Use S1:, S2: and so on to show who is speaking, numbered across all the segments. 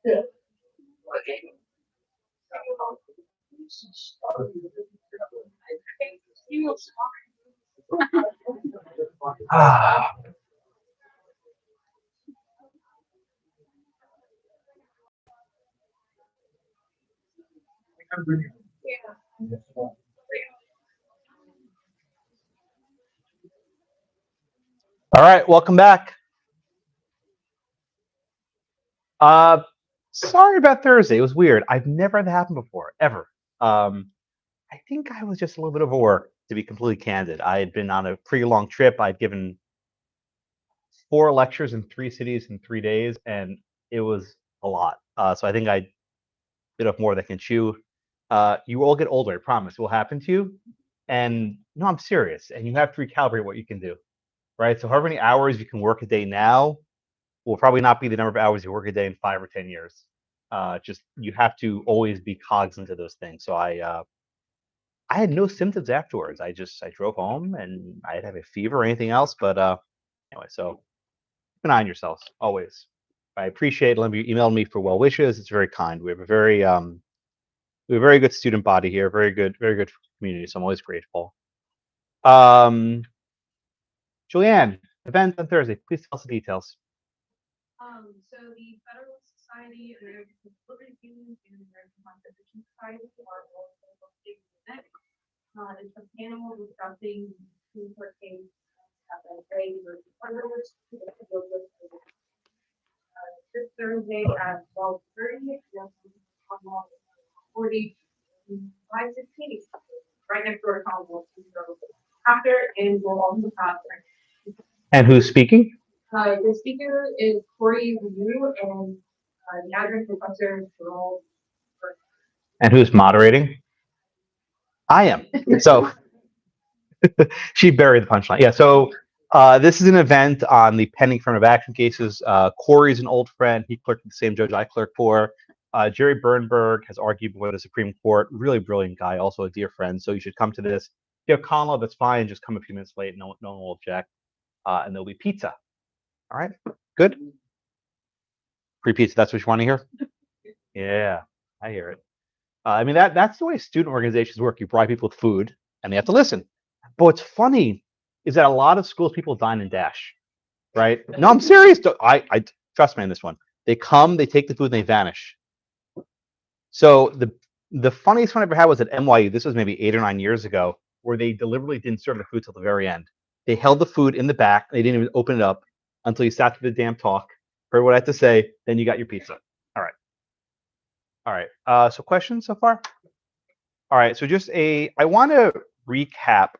S1: Ah, all right, welcome back. Uh, Sorry about Thursday. It was weird. I've never had that happen before, ever. I think I was just a little bit overworked, to be completely candid. I had been on a pretty long trip. I'd given 4 lectures in 3 cities in 3 days, and it was a lot. So I think I bit off more than I can chew. You all get older, I promise. It will happen to you. And no, I'm serious. And you have to recalibrate what you can do, right? So however many hours you can work a day now will probably not be the number of hours you work a day in 5 or 10 years. Just you have to always be cognizant of those things. So I had no symptoms afterwards. I drove home and I didn't have a fever or anything else. But anyway, so keep an eye on yourselves always. I appreciate you emailing me for well wishes. It's very kind. We have a very good student body here. Very good community. So I'm always grateful. Um, Julianne, event on Thursday. Please tell us the details.
S2: So the Federalist Society, American Liberty Union, and American Constitution Society are all hosting the next. It's a panel discussing Supreme Court case FSA versus Federalist. This Thursday at 12:30, 40, 5:16, right next door to Commonwealth. After, and we'll also have.
S1: And who's speaking?
S2: The speaker is Corey Liu, and the adjunct professor is Jerome.
S1: And who's moderating? I am. So she buried the punchline. Yeah. So this is an event on the pending affirmative action cases. Corey's an old friend. He clerked with the same judge I clerked for. Jerry Bernberg has argued before the Supreme Court. Really brilliant guy, also a dear friend. So you should come to this. If you have Conlo, that's fine. Just come a few minutes late. No one will object. And there'll be pizza. All right. Good. Free pizza. That's what you want to hear? Yeah, I hear it. I mean, that's the way student organizations work. You provide people with food, and they have to listen. But what's funny is that a lot of schools people dine and dash, right? No, I'm serious. I trust me on this one. They come, they take the food, and they vanish. So the funniest one I ever had was at NYU. This was maybe 8 or 9 years ago, where they deliberately didn't serve the food till the very end. They held the food in the back. They didn't even open it up until you sat through the damn talk, heard what I had to say, then you got your pizza. All right. All right. So questions so far? All right. So I want to recap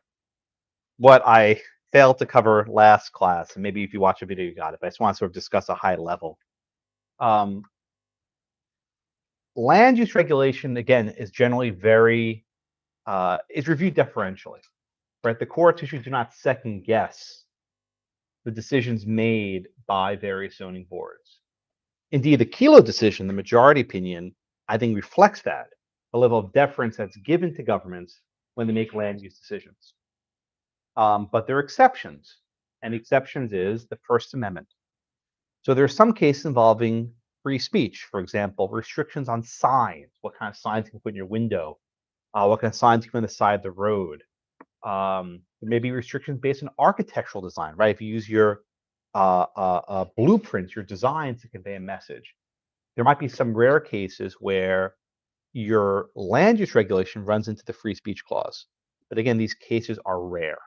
S1: what I failed to cover last class. And maybe if you watch a video, you got it. But I just want to sort of discuss a high level. Land use regulation, again, is generally is reviewed deferentially, right? The courts usually do not second guess the decisions made by various zoning boards. Indeed, the Kelo decision, the majority opinion, I think reflects that, the level of deference that's given to governments when they make land use decisions. But there are exceptions, and exceptions is the First Amendment. So there are some cases involving free speech, for example, restrictions on signs, what kind of signs you can put in your window, what kind of signs you can put on the side of the road. There may be restrictions based on architectural design, right? If you use your blueprints, your designs to convey a message. There might be some rare cases where your land use regulation runs into the free speech clause. But again, these cases are rare.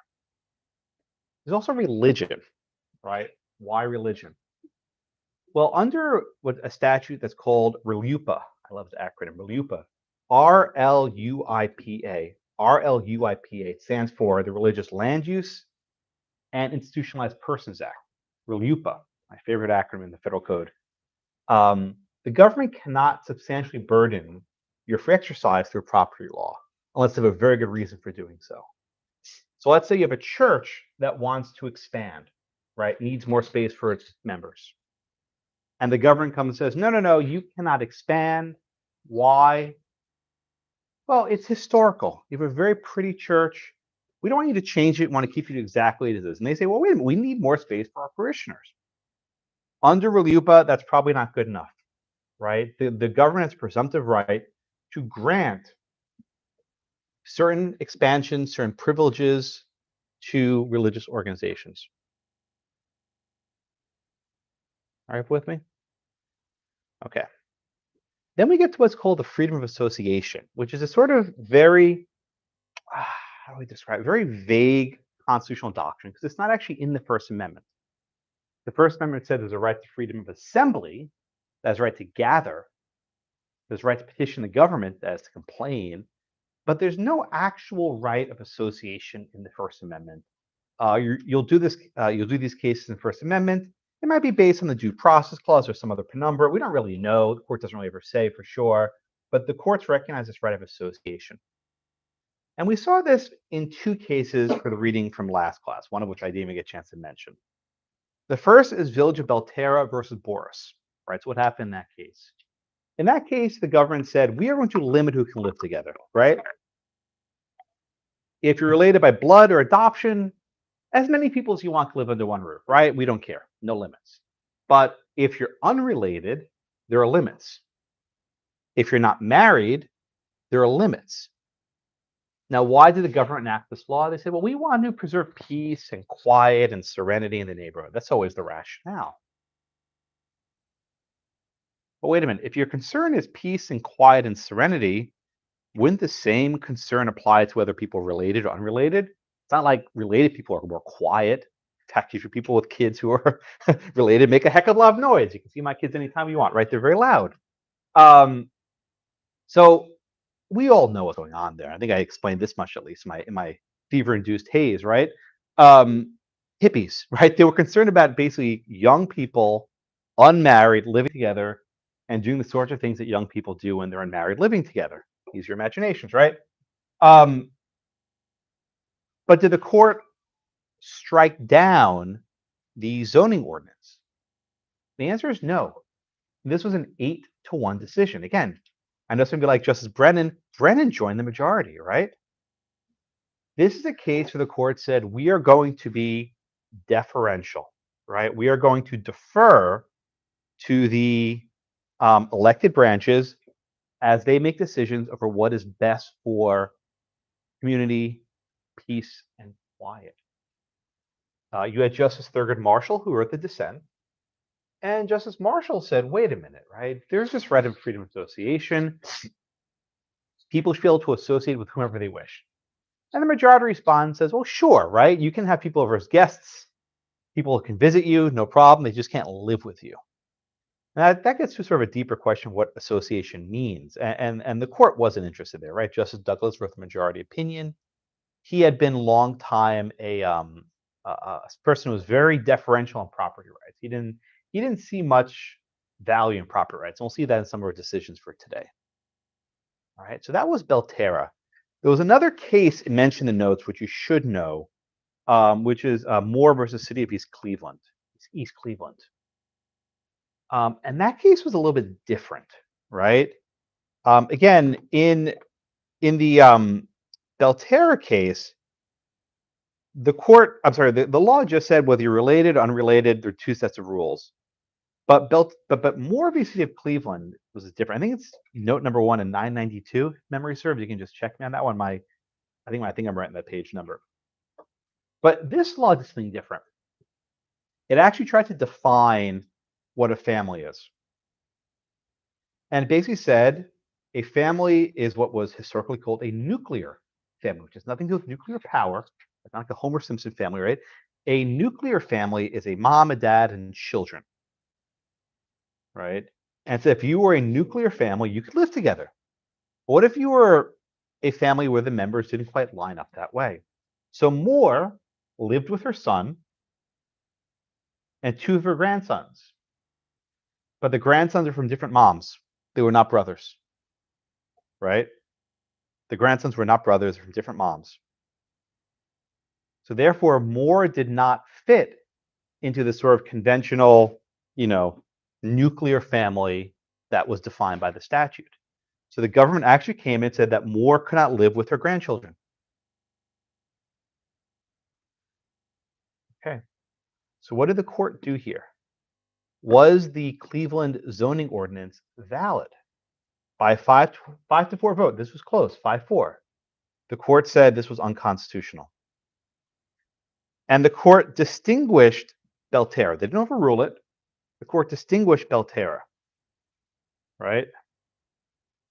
S1: There's also religion, right? Why religion? Well, under a statute that's called RLUIPA, I love the acronym, RLUIPA, RLUIPA. RLUIPA stands for the Religious Land Use and Institutionalized Persons Act, RLUIPA, my favorite acronym in the federal code. The government cannot substantially burden your free exercise through property law unless they have a very good reason for doing so. So let's say you have a church that wants to expand, right? Needs more space for its members. And the government comes and says, no, you cannot expand. Why? Well, it's historical. You have a very pretty church. We don't want you to change it. We want to keep it exactly as it is. And they say, well, wait a minute, we need more space for our parishioners. Under RLUIPA, that's probably not good enough. right? The government has presumptive right to grant certain expansions, certain privileges to religious organizations. Are you with me? Okay. Then we get to what's called the freedom of association, which is a sort of very, how do we describe it? Very vague constitutional doctrine because it's not actually in the First Amendment. The First Amendment said there's a right to freedom of assembly, there's a right to gather, there's a right to petition the government, that's to complain, but there's no actual right of association in the First Amendment. You'll do this. You'll do these cases in the First Amendment. It might be based on the Due Process Clause or some other penumbra. We don't really know. The court doesn't really ever say for sure, but the courts recognize this right of association. And we saw this in two cases for the reading from last class, one of which I didn't even get a chance to mention. The first is Village of Belterra versus Boris, right? So what happened in that case? In that case, the government said, we are going to limit who can live together, right? If you're related by blood or adoption, as many people as you want to live under one roof, right? We don't care, no limits. But if you're unrelated, there are limits. If you're not married, there are limits. Now, why did the government enact this law? They said, well, we want to preserve peace and quiet and serenity in the neighborhood. That's always the rationale. But wait a minute, if your concern is peace and quiet and serenity, wouldn't the same concern apply to whether people are related or unrelated? It's not like related people are more quiet. In fact, if you're people with kids who are related, make a heck of a lot of noise. You can see my kids anytime you want, right? They're very loud. So we all know what's going on there. I think I explained this much at least in my fever-induced haze, right? Hippies, right? They were concerned about basically young people, unmarried, living together, and doing the sorts of things that young people do when they're unmarried, living together. Use your imaginations, right? But did the court strike down the zoning ordinance? The answer is no. This was an 8-1 decision. Again, I know somebody like Justice Brennan. Brennan joined the majority, right? This is a case where the court said we are going to be deferential, right? We are going to defer to the elected branches as they make decisions over what is best for community, peace, and quiet. You had Justice Thurgood Marshall, who wrote the dissent, and Justice Marshall said, wait a minute, right? There's this right of freedom of association. People should be able to associate with whomever they wish. And the majority responds, says, well, sure, right? You can have people over as guests. People can visit you, no problem. They just can't live with you. And that gets to sort of a deeper question of what association means. And the court wasn't interested there, right? Justice Douglas wrote the majority opinion. He had been long time a person who was very deferential on property rights. He didn't see much value in property rights. And we'll see that in some of our decisions for today. All right, so that was Belterra. There was another case mentioned in the notes, which you should know, which is Moore versus City of East Cleveland. East Cleveland. And that case was a little bit different, right? Again, in the Belterra case, the law just said whether you're related, unrelated, there are two sets of rules. But Moore v. City of Cleveland was different. I think it's note number 1 in 992. If memory serves, you can just check me on that one. I think I'm writing that page number. But this law did something different. It actually tried to define what a family is. And it basically said a family is what was historically called a nuclear family, which has nothing to do with nuclear power. It's not like the Homer Simpson family, right? A nuclear family is a mom, a dad, and children, right? And so if you were a nuclear family, you could live together. What if you were a family where the members didn't quite line up that way? So Moore lived with her son and 2 of her grandsons. But the grandsons are from different moms. They were not brothers, right? The grandsons were not brothers, from different moms. So therefore, Moore did not fit into the sort of conventional, nuclear family that was defined by the statute. So the government actually came and said that Moore could not live with her grandchildren. Okay. So what did the court do here? Was the Cleveland zoning ordinance valid? By 5 to 4 vote, this was close, 5-4. The court said this was unconstitutional. And the court distinguished Belterra. They didn't overrule it. The court distinguished Belterra, right?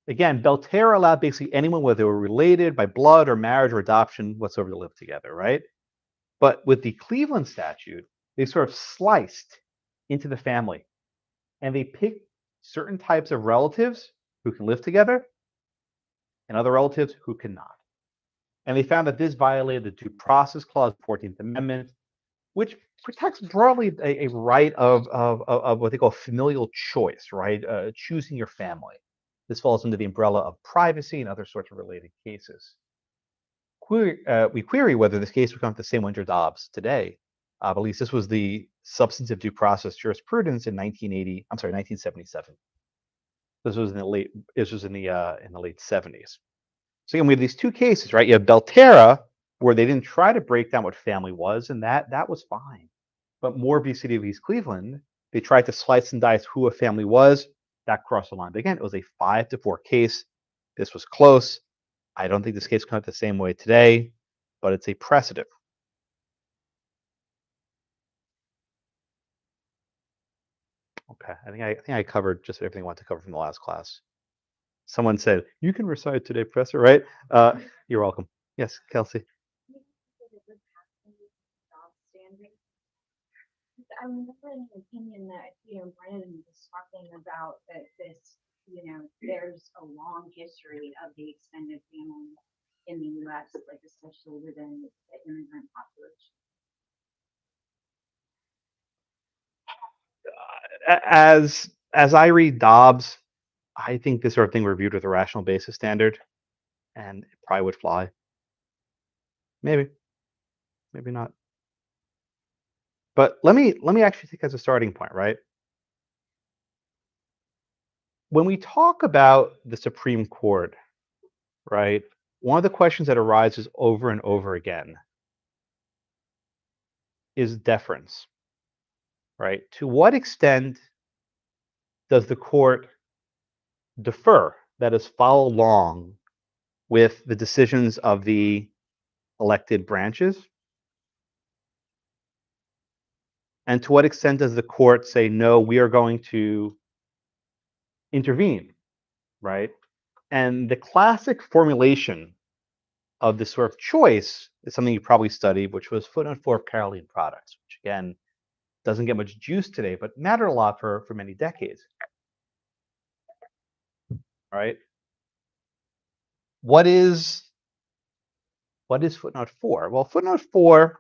S1: Again, Belterra allowed basically anyone, whether they were related by blood or marriage or adoption whatsoever, to live together, right? But with the Cleveland statute, they sort of sliced into the family and they picked certain types of relatives who can live together and other relatives who cannot. And they found that this violated the Due Process Clause of the 14th Amendment, which protects broadly a right of what they call familial choice, right? Choosing your family. This falls under the umbrella of privacy and other sorts of related cases. We query whether this case would come to the same under Dobbs today. But at least this was the substantive due process jurisprudence in 1977. This was in the late 70s. So again, we have these two cases, right? You have Belterra, where they didn't try to break down what family was, and that was fine. But Moore v. City of East Cleveland, they tried to slice and dice who a family was. That crossed the line. But again, it was a 5-4 case. This was close. I don't think this case comes out the same way today, but it's a precedent. Okay, I think I covered just everything I wanted to cover from the last class. Someone said, you can recite today, Professor, right? You're welcome. Yes, Kelsey.
S3: I remember in an opinion that, Brennan was talking about that this, there's a long history of the extended family in the US, like especially within the immigrant population.
S1: As I read Dobbs, I think this sort of thing reviewed with a rational basis standard, and it probably would fly. Maybe not. But let me actually take as a starting point, right? When we talk about the Supreme Court, right, one of the questions that arises over and over again is deference, right? To what extent does the court defer, that is, follow along with the decisions of the elected branches? And to what extent does the court say, no, we are going to intervene, right? And the classic formulation of this sort of choice is something you probably studied, which was footnote 4 of Caroline products, which again doesn't get much juice today, but mattered a lot for many decades. Right? What is footnote 4? Well, footnote 4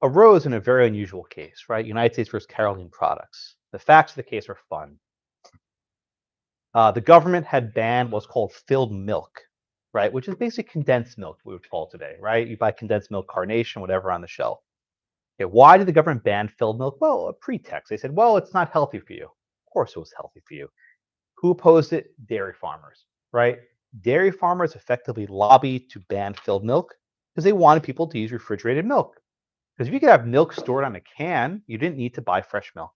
S1: arose in a very unusual case, right? United States versus Caroline products. The facts of the case are fun. The government had banned what's called filled milk, right? Which is basically condensed milk, we would call today, right? You buy condensed milk, Carnation, whatever on the shelf. Okay, why did the government ban filled milk? Well, a pretext. They said, well, it's not healthy for you. Of course it was healthy for you. Who opposed it? Dairy farmers, right? Dairy farmers effectively lobbied to ban filled milk because they wanted people to use refrigerated milk. Because if you could have milk stored on a can, you didn't need to buy fresh milk.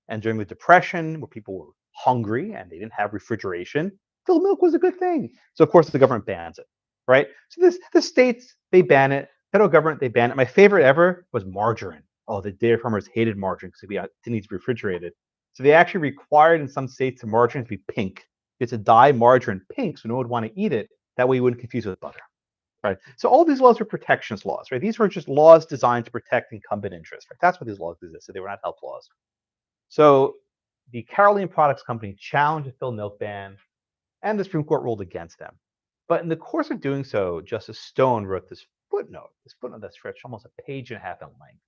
S1: And during the Depression, where people were hungry and they didn't have refrigeration, filled milk was a good thing. So of course the government bans it, right? So the states, they ban it. Federal government, they ban it. My favorite ever was margarine. Oh, the dairy farmers hated margarine because it didn't need to be refrigerated. So they actually required in some states the margarine to be pink. You had to dye margarine pink so no one would want to eat it. That way you wouldn't confuse it with butter. Right. So all these laws were protectionist laws, right? These were just laws designed to protect incumbent interests, right? That's what these laws existed. They were not health laws. So the Caroline Products Company challenged the filled milk ban, and the Supreme Court ruled against them. But in the course of doing so, Justice Stone wrote this footnote that stretched almost a page and a half in length.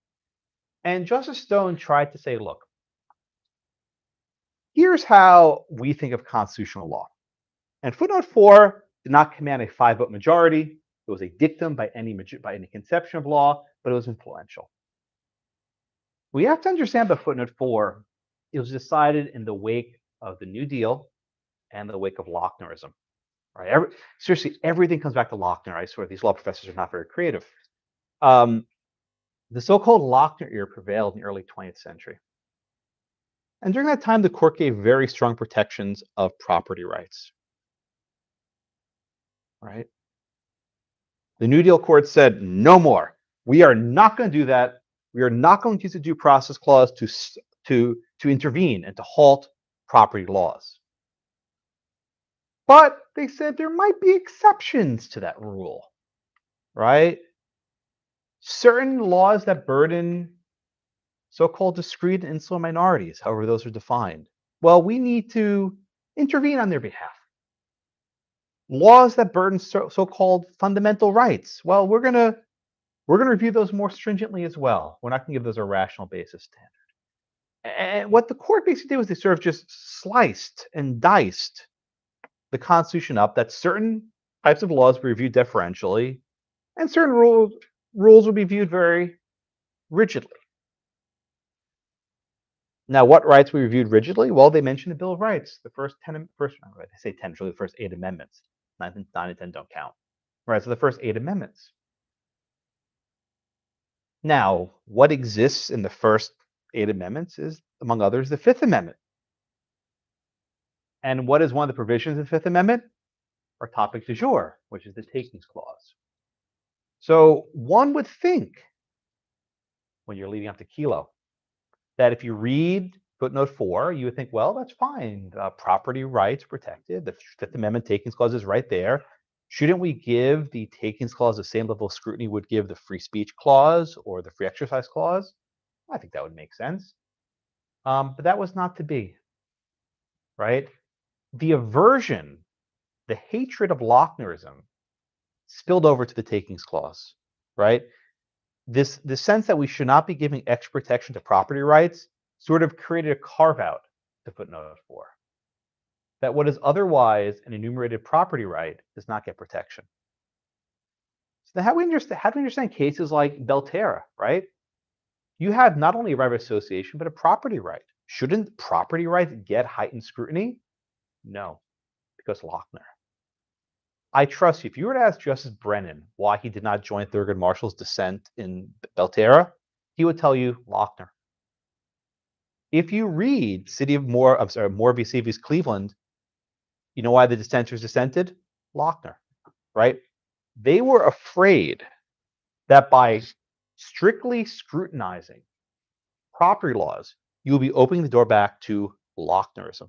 S1: And Justice Stone tried to say, look, here's how we think of constitutional law. And footnote 4 did not command a 5-vote majority. It was a dictum by any conception of law, but it was influential. We have to understand that footnote 4, it was decided in the wake of the New Deal and the wake of Lochnerism. Right? Seriously, everything comes back to Lochner. I swear these law professors are not very creative. The so-called Lochner era prevailed in the early 20th century. And during that time, the court gave very strong protections of property rights. Right? The New Deal court said, no more. We are not going to do that. We are not going to use the due process clause to intervene and to halt property laws. But they said there might be exceptions to that rule, right? Certain laws that burden so-called discrete and insular minorities, however those are defined. Well, we need to intervene on their behalf. Laws that burden so-called fundamental rights. Well, we're gonna review those more stringently as well. We're not gonna give those a rational basis standard. And what the court basically did was they sort of just sliced and diced the Constitution up that certain types of laws be reviewed deferentially, and certain rules will be viewed very rigidly. Now, what rights were reviewed rigidly? Well, they mentioned the Bill of Rights, the first 10, I say 10, really the first 8 amendments. 9 and 10 don't count. Right, so the first 8 amendments. Now, what exists in the first 8 amendments is, among others, the Fifth Amendment. And what is one of the provisions of the Fifth Amendment? Our topic du jour, which is the Takings Clause. So one would think, when you're leading up to Kelo, that if you read footnote 4, you would think, well, that's fine. Property rights protected. The Fifth Amendment Takings Clause is right there. Shouldn't we give the Takings Clause the same level of scrutiny would give the Free Speech Clause or the Free Exercise Clause? I think that would make sense. But that was not to be, right? The aversion, the hatred of Lochnerism spilled over to the Takings Clause, right? The sense that we should not be giving extra protection to property rights sort of created a carve-out to footnote 4. That what is otherwise an enumerated property right does not get protection. So how do we understand cases like Belterra, right? You have not only a right of association, but a property right. Shouldn't property rights get heightened scrutiny? No, because Lochner. I trust you. If you were to ask Justice Brennan why he did not join Thurgood Marshall's dissent in Belterra, he would tell you Lochner. If you read Moore v. Civey's Cleveland, you know why the dissenters dissented? Lochner, right? They were afraid that by strictly scrutinizing property laws, you will be opening the door back to Lochnerism,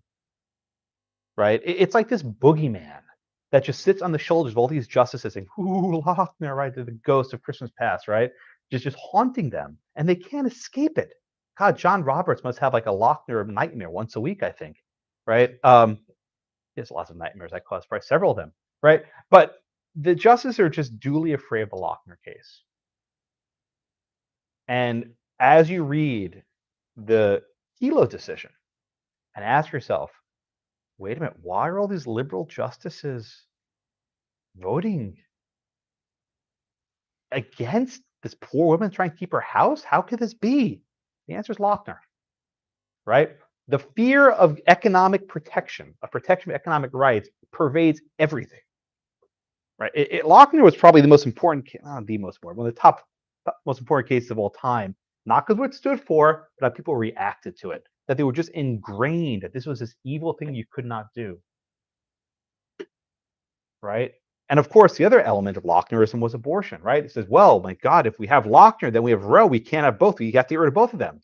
S1: right? It's like this boogeyman that just sits on the shoulders of all these justices saying, ooh, Lochner, right? They're the ghost of Christmas past, right? Just haunting them, and they can't escape it. God, John Roberts must have like a Lochner nightmare once a week, I think, right? There's lots of nightmares. I caused probably several of them, right? But the justices are just duly afraid of the Lochner case. And as you read the Kelo decision and ask yourself, wait a minute, why are all these liberal justices voting against this poor woman trying to keep her house? How could this be? The answer is Lochner, right? The fear of economic protection, of protection of economic rights, pervades everything, right? Lochner was probably the most important, not the most important, one of the top most important cases of all time, not because what it stood for, but how people reacted to it, that they were just ingrained, that this was this evil thing you could not do, right? And of course, the other element of Lochnerism was abortion, right? It says, well, my God, if we have Lochner, then we have Roe. We can't have both. We have to get rid of both of them.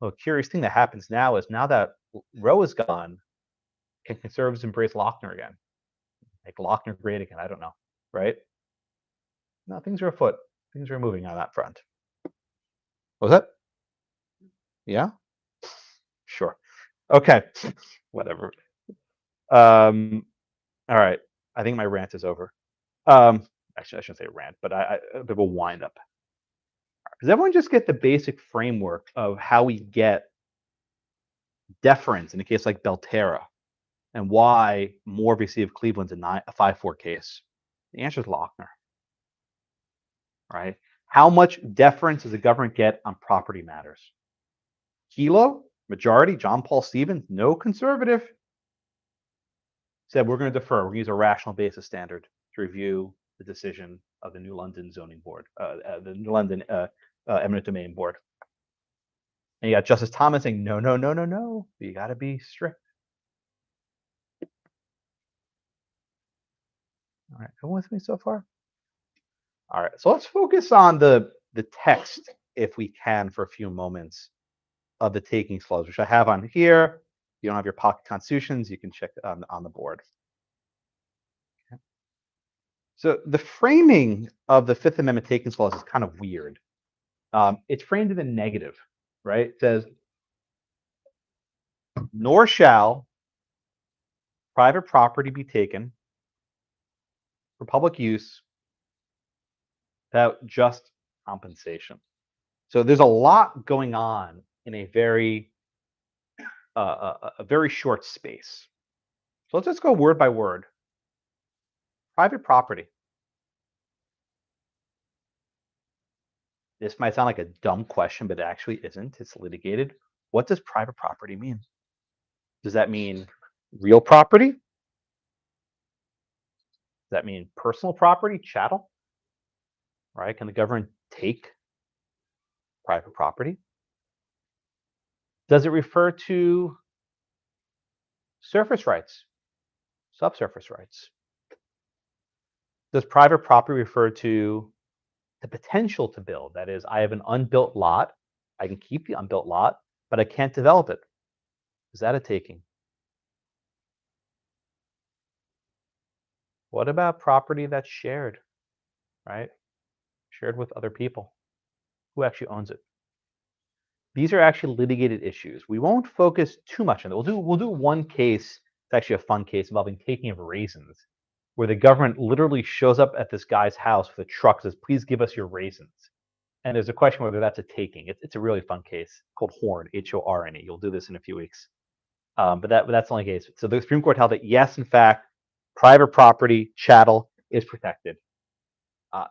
S1: Well, a curious thing that happens now is now that Roe is gone, can conservatives embrace Lochner again? Make Lochner great again? I don't know, right? No, things are afoot. Things are moving on that front. What was that? Yeah? Sure. Okay. Whatever. All right. I think my rant is over. Actually, I shouldn't say rant, but a bit of a wind up. Does everyone just get the basic framework of how we get deference in a case like Belterra and why Moore v. City of Cleveland's a 5-4 case? The answer is Lochner, right? How much deference does the government get on property matters? Kelo, majority, John Paul Stevens, no conservative, said we're going to defer. We're going to use a rational basis standard to review the decision of the New London Zoning Board, the New London Eminent Domain Board. And you got Justice Thomas saying, no, no, no, no, no. You got to be strict. All right, everyone with me so far? All right, so let's focus on the text, if we can, for a few moments of the takings clause, which I have on here. If you don't have your pocket constitutions, you can check on the board. Okay. So the framing of the Fifth Amendment takings clause is kind of weird. It's framed in the negative, right? It says, nor shall private property be taken for public use without just compensation. So there's a lot going on in a very short space. So let's just go word by word. Private property. This might sound like a dumb question, but it actually isn't. It's litigated. What does private property mean? Does that mean real property? Does that mean personal property, chattel? Right? Can the government take private property? Does it refer to surface rights, subsurface rights? Does private property refer to the potential to build? That is, I have an unbuilt lot. I can keep the unbuilt lot, but I can't develop it. Is that a taking? What about property that's shared, right? Shared with other people. Who actually owns it? These are actually litigated issues. We won't focus too much on it. We'll do one case. It's actually a fun case involving taking of raisins, where the government literally shows up at this guy's house with a truck, says, "Please give us your raisins." And there's a question whether that's a taking. It's a really fun case called Horn, Horne. You'll do this in a few weeks. But that's the only case. So the Supreme Court held that yes, in fact, private property, chattel, is protected.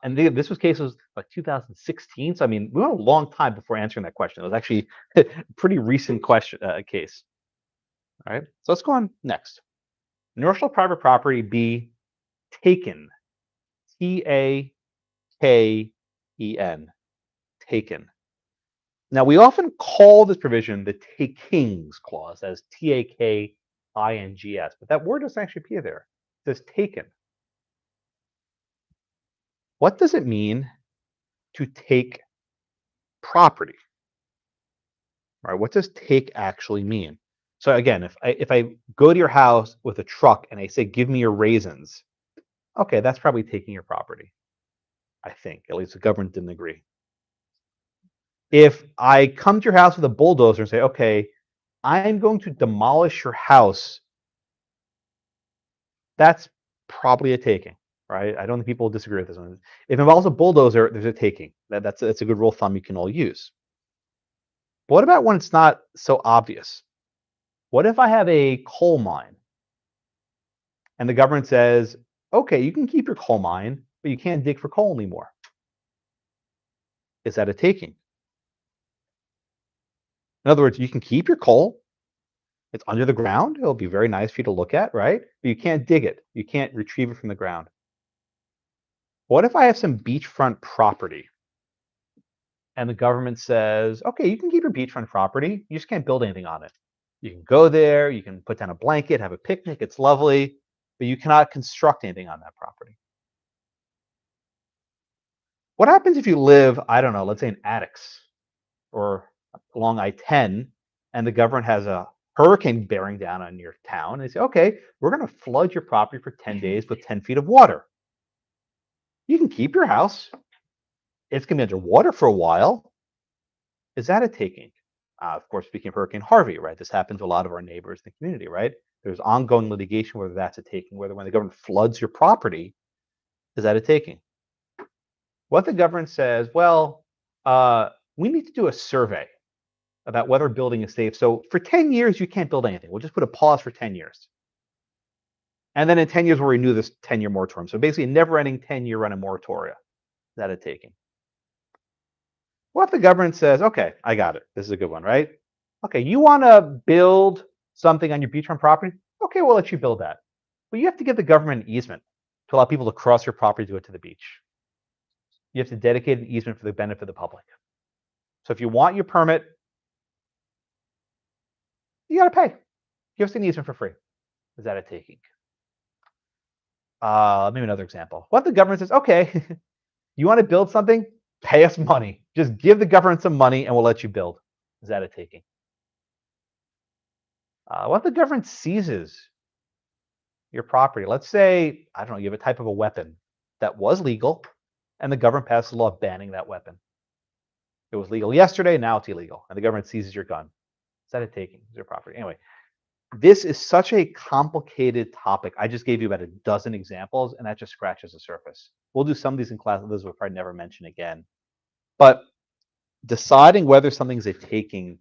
S1: And this was case was like 2016. So I mean, we went a long time before answering that question. It was actually a pretty recent question case. All right. So let's go on next. Nor shall private property be taken. Taken. Taken. Now we often call this provision the takings clause, as takings, but that word doesn't actually appear there. It says taken. What does it mean to take property? Right? What does take actually mean? So again, if I go to your house with a truck and I say, "Give me your raisins," okay, that's probably taking your property. I think at least the government didn't agree. If I come to your house with a bulldozer and say, "Okay, I'm going to demolish your house," that's probably a taking, right? I don't think people will disagree with this one. If it involves a bulldozer, there's a taking. That's a good rule of thumb you can all use. But what about when it's not so obvious? What if I have a coal mine and the government says, "Okay, you can keep your coal mine, but you can't dig for coal anymore"? Is that a taking? In other words, you can keep your coal. It's under the ground. It'll be very nice for you to look at, right? But you can't dig it. You can't retrieve it from the ground. What if I have some beachfront property and the government says, "Okay, you can keep your beachfront property. You just can't build anything on it. You can go there, you can put down a blanket, have a picnic. It's lovely, but you cannot construct anything on that property." What happens if you live, I don't know, let's say in Addicks or along I-10, and the government has a hurricane bearing down on your town? And they say, "Okay, we're going to flood your property for 10 days with 10 feet of water." You can keep your house. It's going to be underwater for a while. Is that a taking? Of course, speaking of Hurricane Harvey, right? This happens to a lot of our neighbors in the community, right? There's ongoing litigation whether that's a taking, whether when the government floods your property, is that a taking? What the government says, well, we need to do a survey about whether a building is safe. So for 10 years, you can't build anything. We'll just put a pause for 10 years. And then in 10 years, we'll renew this 10-year moratorium. So basically, a never-ending 10-year run of moratoria. Is that a taking? What if the government says, "Okay, I got it. This is a good one, right? Okay, you want to build something on your beachfront property? Okay, we'll let you build that. But you have to give the government an easement to allow people to cross your property to go to the beach. You have to dedicate an easement for the benefit of the public. So if you want your permit, you got to pay. Give us an easement for free. Is that a taking? Maybe another example. What if the government says, okay, you want to build something? Pay us money. Just give the government some money and we'll let you build. Is that a taking? What if the government seizes your property? Let's say, I don't know, you have a type of a weapon that was legal and the government passes a law banning that weapon. It was legal yesterday, now it's illegal, and the government seizes your gun. Is that a taking? Is your property? Anyway, this is such a complicated topic. I just gave you about a dozen examples, and that just scratches the surface. We'll do some of these in class, those we'll probably never mention again. But deciding whether something's a taking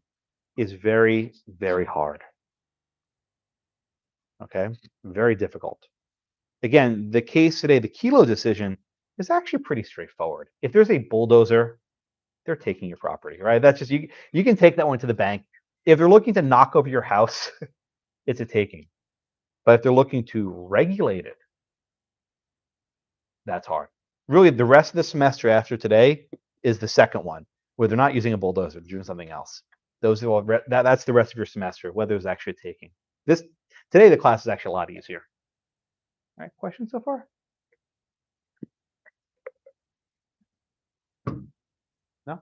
S1: is very, very hard. Okay, very difficult. Again, the case today, the Kelo decision, is actually pretty straightforward. If there's a bulldozer, they're taking your property, right? That's just, you can take that one to the bank. If they're looking to knock over your house, it's a taking. But if they're looking to regulate it, that's hard. Really, the rest of the semester after today is the second one, where they're not using a bulldozer, they're doing something else. Those are all, that's the rest of your semester, whether it's actually a taking. Today the class is actually a lot easier. All right, questions so far? No?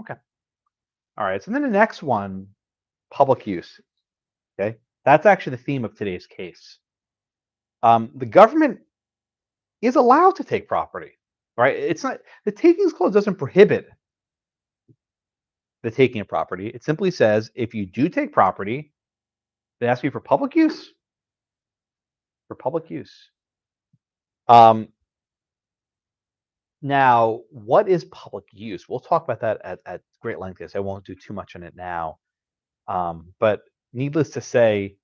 S1: Okay. All right, so then the next one, public use. Okay, that's actually the theme of today's case. The government is allowed to take property, right? It's not, the takings clause doesn't prohibit the taking of property. It simply says if you do take property, it has to be for public use. For public use. Now, what is public use? We'll talk about that at great length. I won't do too much on it now. But needless to say,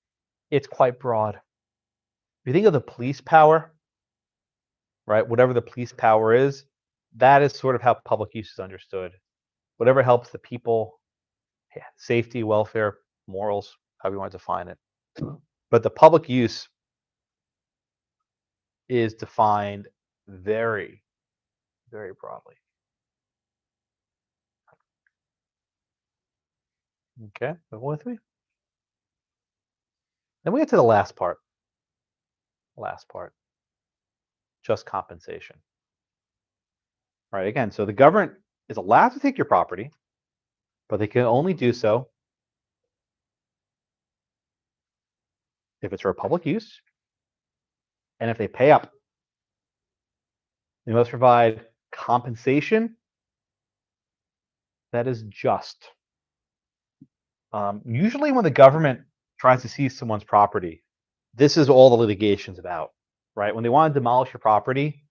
S1: it's quite broad. If you think of the police power, right? Whatever the police power is, that is sort of how public use is understood. Whatever helps the people, safety, welfare, morals, however you want to define it. But the public use is defined very, very broadly. Okay, move with me. Then we get to the last part. Last part. Just compensation. All right, again, so the government is allowed to take your property, but they can only do so if it's for public use and if they pay up. They must provide compensation that is just. Usually when the government tries to seize someone's property, this is all the litigation's about, right? When they want to demolish your property,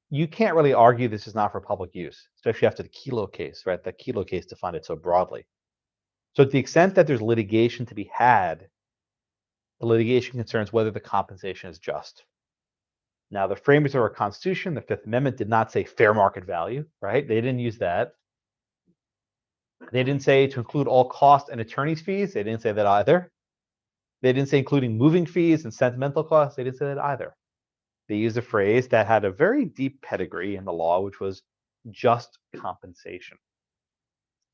S1: you can't really argue this is not for public use, especially after the Kelo case, right? The Kelo case defined it so broadly. So to the extent that there's litigation to be had, the litigation concerns whether the compensation is just. Now, the framers of our Constitution, the Fifth Amendment, did not say fair market value, right? They didn't use that. They didn't say to include all costs and attorney's fees. They didn't say that either. They didn't say including moving fees and sentimental costs. They didn't say that either. They used a phrase that had a very deep pedigree in the law, which was just compensation,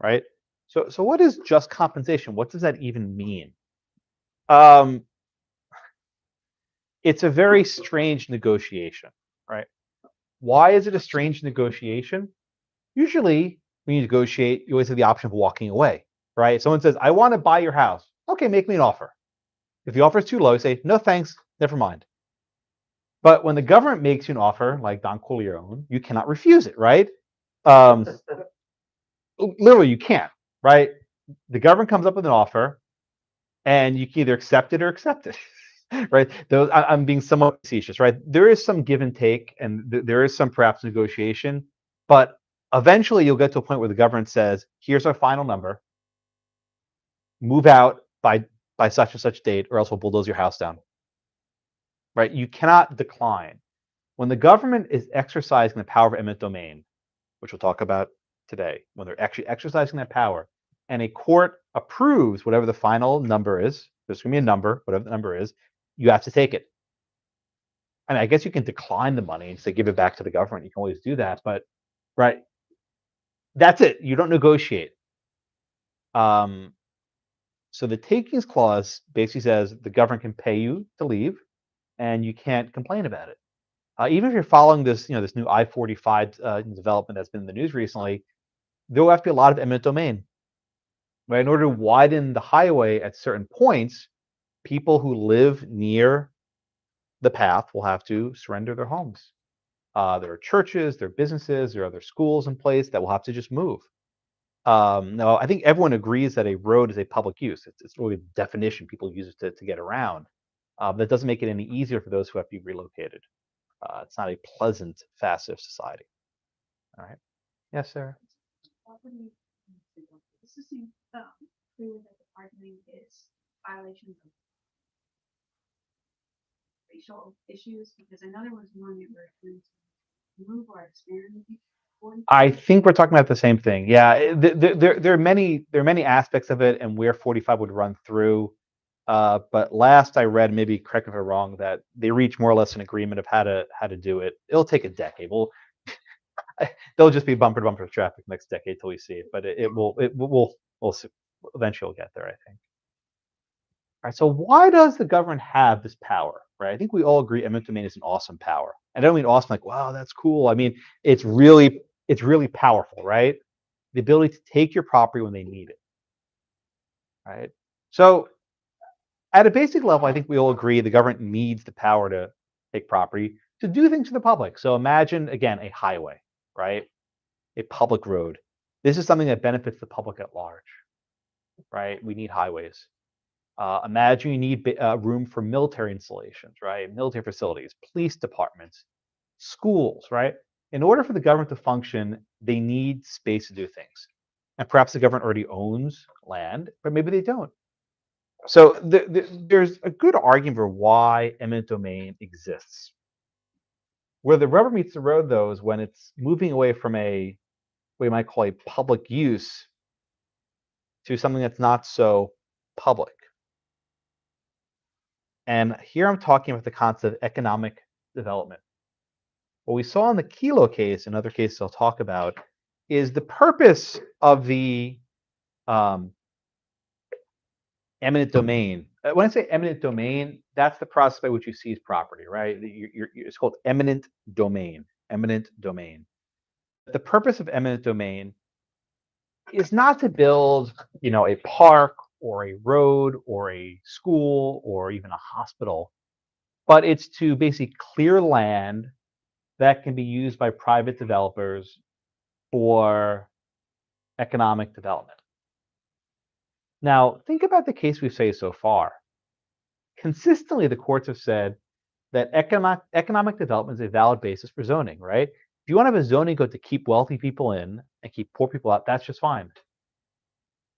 S1: right? So what is just compensation? What does that even mean? It's a very strange negotiation, right? Why is it a strange negotiation? Usually, when you negotiate, you always have the option of walking away, right? If someone says, I want to buy your house. Okay, make me an offer. If the offer is too low, you say, no, thanks, never mind. But when the government makes you an offer, like Don Corleone, you cannot refuse it, right? Literally, you can't, right? The government comes up with an offer, and you can either accept it or accept it, right? I'm being somewhat facetious, right? There is some give and take, and there is some perhaps negotiation, but eventually you'll get to a point where the government says, here's our final number, move out by such and such date, or else we'll bulldoze your house down, right? You cannot decline. When the government is exercising the power of eminent domain, which we'll talk about today, when they're actually exercising that power, and a court approves whatever the final number is, there's going to be a number, whatever the number is, you have to take it. I mean, I guess you can decline the money and say give it back to the government. You can always do that, but right, that's it. You don't negotiate. So the takings clause basically says the government can pay you to leave, and you can't complain about it. Even if you're following this, this new I-45 development that's been in the news recently, there will have to be a lot of eminent domain. Right? In order to widen the highway at certain points, people who live near the path will have to surrender their homes. There are churches, there are businesses, there are other schools in place that will have to just move. Now, I think everyone agrees that a road is a public use. It's really a definition people use it to get around. That doesn't make it any easier for those who have to be relocated. It's not a pleasant facet of society. All right. Yes, sir.
S2: Property. This is clear that the pardoning is violation of racial issues, because I know there was one that were going to move or expand.
S1: I think we're talking about the same thing. Yeah, there are many aspects of it, and where 45 would run through. But last I read, maybe correct me if I'm wrong, that they reached more or less an agreement of how to do it. It'll take a decade. They'll just be bumper to bumper traffic next decade till we see it. But we'll see. Eventually we'll get there, I think. All right. So why does the government have this power? Right. I think we all agree eminent domain is an awesome power. I don't mean awesome like, wow, that's cool. I mean it's really powerful, right? The ability to take your property when they need it. Right. So at a basic level, I think we all agree the government needs the power to take property to do things for the public. So imagine again a highway, right? A public road. This is something that benefits the public at large, right? We need highways. Imagine you need room for military installations, right? Military facilities, police departments, schools, right? In order for the government to function, they need space to do things. And perhaps the government already owns land, but maybe they don't. So there's a good argument for why eminent domain exists. Where the rubber meets the road, though, is when it's moving away from what you might call a public use to something that's not so public. And here I'm talking about the concept of economic development. What we saw in the Kelo case, and other cases I'll talk about, is the purpose of the eminent domain. When I say eminent domain, that's the process by which you seize property, right? It's called eminent domain. Eminent domain. The purpose of eminent domain is not to build, a park or a road or a school or even a hospital, but it's to basically clear land that can be used by private developers for economic development. Now, think about the case we've faced so far. Consistently, the courts have said that economic development is a valid basis for zoning, right? If you want to have a zoning code to keep wealthy people in and keep poor people out, that's just fine.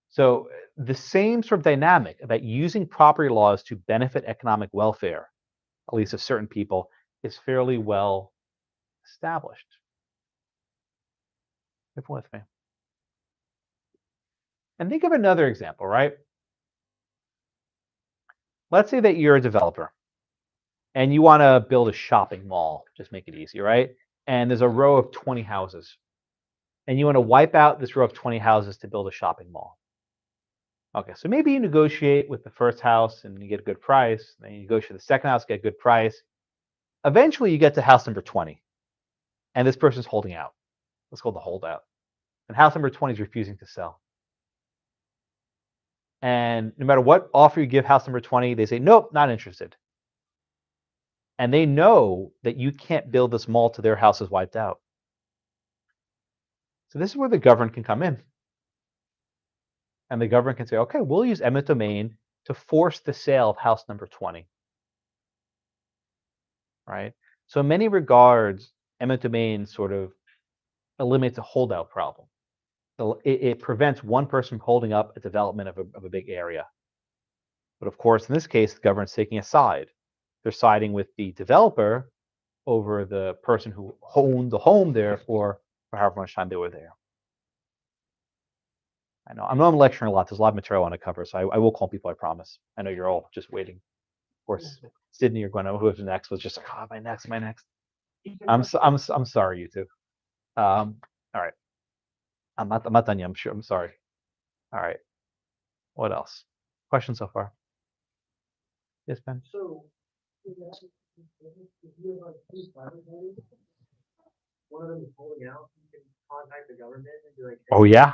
S1: So the same sort of dynamic about using property laws to benefit economic welfare, at least of certain people, is fairly well established. Keep with me. And think of another example, right? Let's say that you're a developer and you want to build a shopping mall, just make it easy, right? And there's a row of 20 houses. And you want to wipe out this row of 20 houses to build a shopping mall. Okay, so maybe you negotiate with the first house and you get a good price. Then you negotiate the second house, get a good price. Eventually, you get to house number 20, and this person's holding out. Let's call the holdout. And house number 20 is refusing to sell. And no matter what offer you give house number 20, they say, nope, not interested. And they know that you can't build this mall till their house is wiped out. So this is where the government can come in. And the government can say, okay, we'll use eminent domain to force the sale of house number 20. Right? So in many regards, eminent domain sort of eliminates a holdout problem. So it prevents one person from holding up a development of a big area. But of course, in this case, the government's taking a side. They're siding with the developer over the person who owned the home there for however much time they were there. I know I'm lecturing a lot. There's a lot of material I want to cover, so I will call people, I promise. I know you're all just waiting. Of course, Sydney or Gwen, whoever's next, was just like, oh, my next. I'm sorry, you two. All right. I'm not done yet. I'm sure. I'm sorry. All right. What else? questions so far? Yes, Ben.
S4: So, if you have like two private banks, one of them is holding out, you can contact the government and be like,
S1: Oh yeah,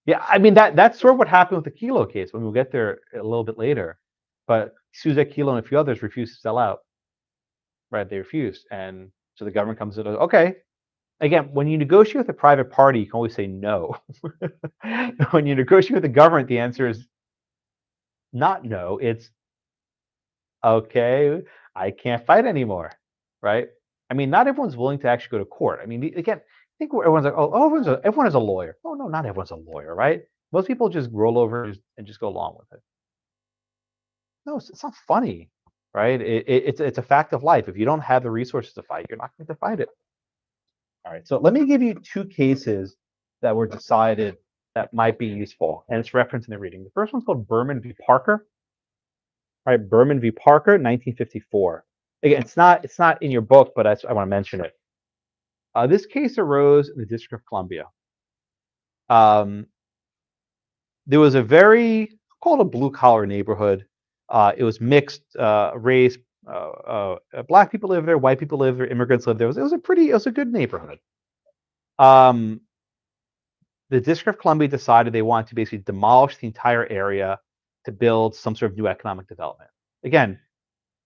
S1: yeah. I mean that's sort of what happened with the Kelo case. When we'll get there a little bit later, but Suzette Kelo and a few others refused to sell out. Right, they refused, and so the government comes in. Okay, again, when you negotiate with a private party, you can always say no. When you negotiate with the government, the answer is not no. It's okay. I can't fight anymore. Right? I mean, not everyone's willing to actually go to court. I mean, again, I think everyone's like, oh, everyone is a lawyer. Oh no, not everyone's a lawyer, right? Most people just roll over and just go along with it. No, it's not funny, right? It's a fact of life. If you don't have the resources to fight, you're not going to fight it. All right, so let me give you two cases that were decided that might be useful, and it's referenced in the reading. The first one's called Berman v. Parker. All right, Berman v. Parker, 1954. Again, it's not in your book, but I want to mention it. This case arose in the District of Columbia. There was a very called a blue collar neighborhood. It was mixed race. Black people live there, white people live there, immigrants live there. It was a good neighborhood. The District of Columbia decided they wanted to basically demolish the entire area to build some sort of new economic development. Again,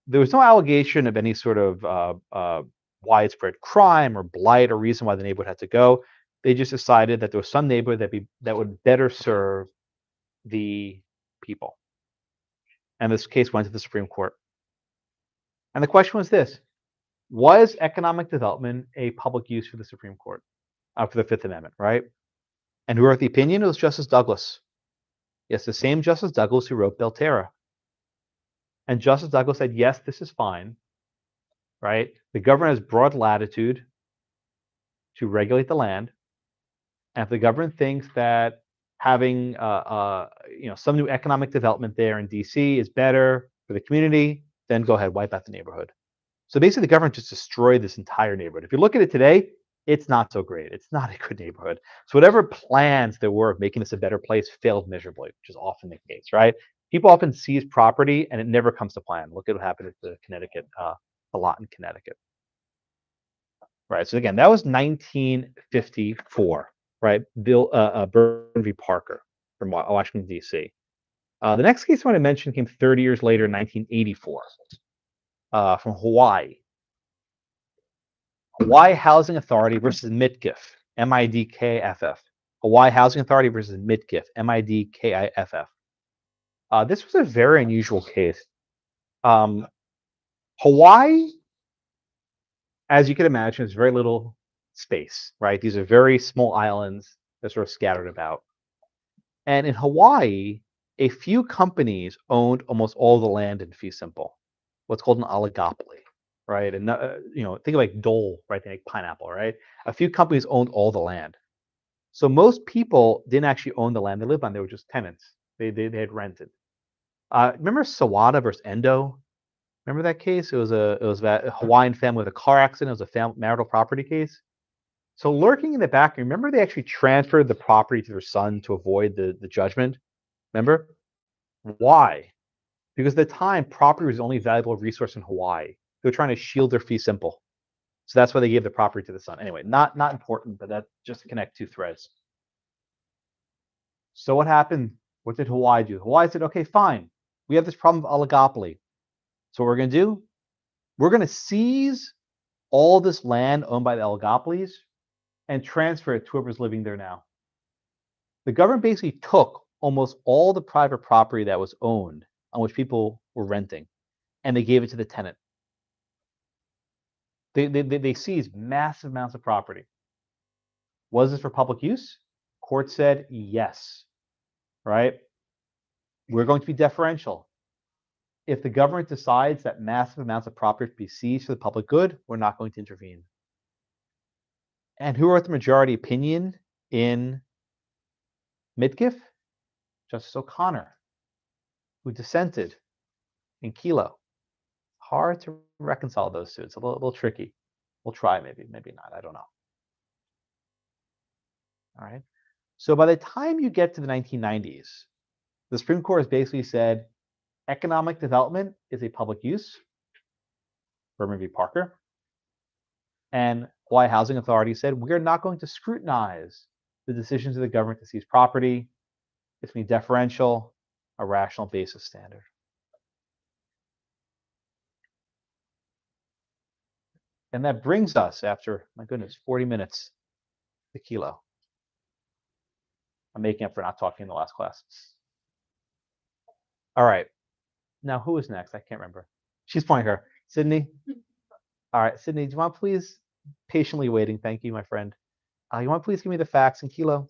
S1: there was no allegation of any sort of widespread crime or blight or reason why the neighborhood had to go. They just decided that there was some neighborhood that would better serve the people. And this case went to the Supreme Court. And the question was this: was economic development a public use for the Supreme Court, for the Fifth Amendment, right? And who wrote the opinion? It was Justice Douglas. Yes, the same Justice Douglas who wrote Belterra. And Justice Douglas said, yes, this is fine, right? The government has broad latitude to regulate the land. And if the government thinks that having some new economic development there in DC is better for the community, then go ahead, wipe out the neighborhood. So basically, the government just destroyed this entire neighborhood. If you look at it today, it's not so great. It's not a good neighborhood. So whatever plans there were of making this a better place failed miserably, which is often the case, right? People often seize property and it never comes to plan. Look at what happened at the Connecticut, the lot in Connecticut. Right. So again, that was 1954, right? Berman v. Parker from Washington, D.C. The next case I want to mention came 30 years later in 1984 from Hawaii. Hawaii Housing Authority versus Midkiff, M-I-D-K-F-F. Hawaii Housing Authority versus Midkiff, M-I-D-K-I-F-F. This was a very unusual case. Hawaii, as you can imagine, is very little space, right? These are very small islands that sort of scattered about. And in Hawaii, a few companies owned almost all the land in fee simple, what's called an oligopoly, right? And think of like Dole, right? They make pineapple, right? A few companies owned all the land. So most people didn't actually own the land they lived on. They were just tenants. They had rented. Remember Sawada versus Endo? Remember that case? It was a Hawaiian family with a car accident. It was a marital property case. So lurking in the background, remember they actually transferred the property to their son to avoid the judgment? Remember? Why? Because at the time, property was the only valuable resource in Hawaii. They were trying to shield their fee simple. So that's why they gave the property to the son. Anyway, not important, but that just to connect two threads. So what happened? What did Hawaii do? Hawaii said, okay, fine. We have this problem of oligopoly. So what we're going to do, we're going to seize all this land owned by the oligopolies and transfer it to whoever's living there now. The government basically took almost all the private property that was owned on which people were renting, and they gave it to the tenant. They seized massive amounts of property. Was this for public use? Court said yes, right? We're going to be deferential. If the government decides that massive amounts of property be seized for the public good, we're not going to intervene. And who wrote the majority opinion in Midkiff? Justice O'Connor, who dissented in Kelo. Hard to reconcile those two. It's a little tricky. We'll try, maybe not. I don't know. All right. So by the time you get to the 1990s, The Supreme Court has basically said economic development is a public use, Berman v. Parker, and Hawaii Housing Authority said we're not going to scrutinize the decisions of the government to seize property. It's going to be deferential, a rational basis standard. And that brings us, after, my goodness, 40 minutes, to Kelo. I'm making up for not talking in the last class. All right. Now, who is next? I can't remember. She's pointing her. Sydney? All right, Sydney, do you want to please, patiently waiting, thank you, my friend. You want to please give me the facts in Kelo?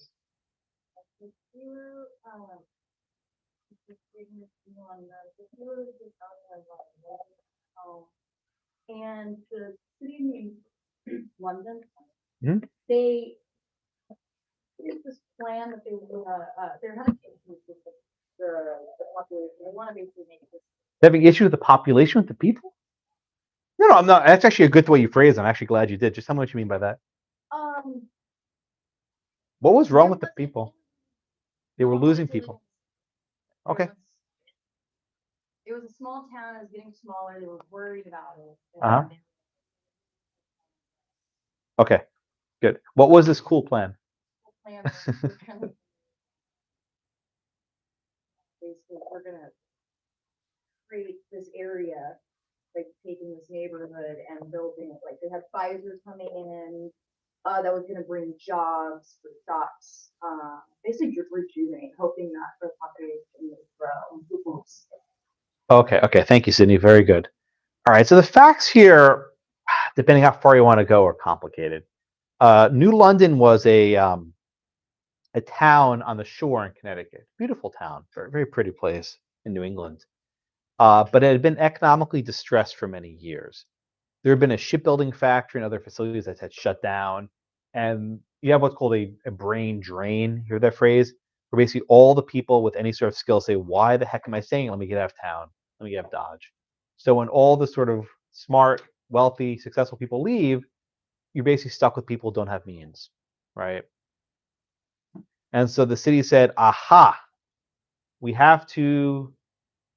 S3: And the city of London,
S1: Mhm.
S3: they did this plan that they're having issues with the population. They want to basically make this.
S1: Having issue with the population, with the people? No, I'm not. That's actually a good way you phrase it. I'm actually glad you did. Just tell me what you mean by that. What was wrong with the people? They were losing people. Okay.
S3: It was a small town. It was getting smaller. They were worried about it.
S1: Uh-huh. Okay, good. What was this cool plan?
S3: Plan was basically, we're gonna create this area, like taking this neighborhood and building it. Like they had Pfizer coming in, that was gonna bring jobs for shops. Basically just rejuvenate, hoping that the population would grow and people would stay.
S1: Okay. Thank you, Sydney. Very good. All right. So the facts here, depending how far you want to go, are complicated. New London was a town on the shore in Connecticut. Beautiful town, very, very pretty place in New England. But it had been economically distressed for many years. There had been a shipbuilding factory and other facilities that had shut down. And you have what's called a brain drain. You hear that phrase? Where basically all the people with any sort of skill say, why the heck am I staying? Let me get out of town. Let me get out of Dodge. So when all the sort of smart, wealthy, successful people leave, you're basically stuck with people who don't have means, right? And so the city said, aha, we have to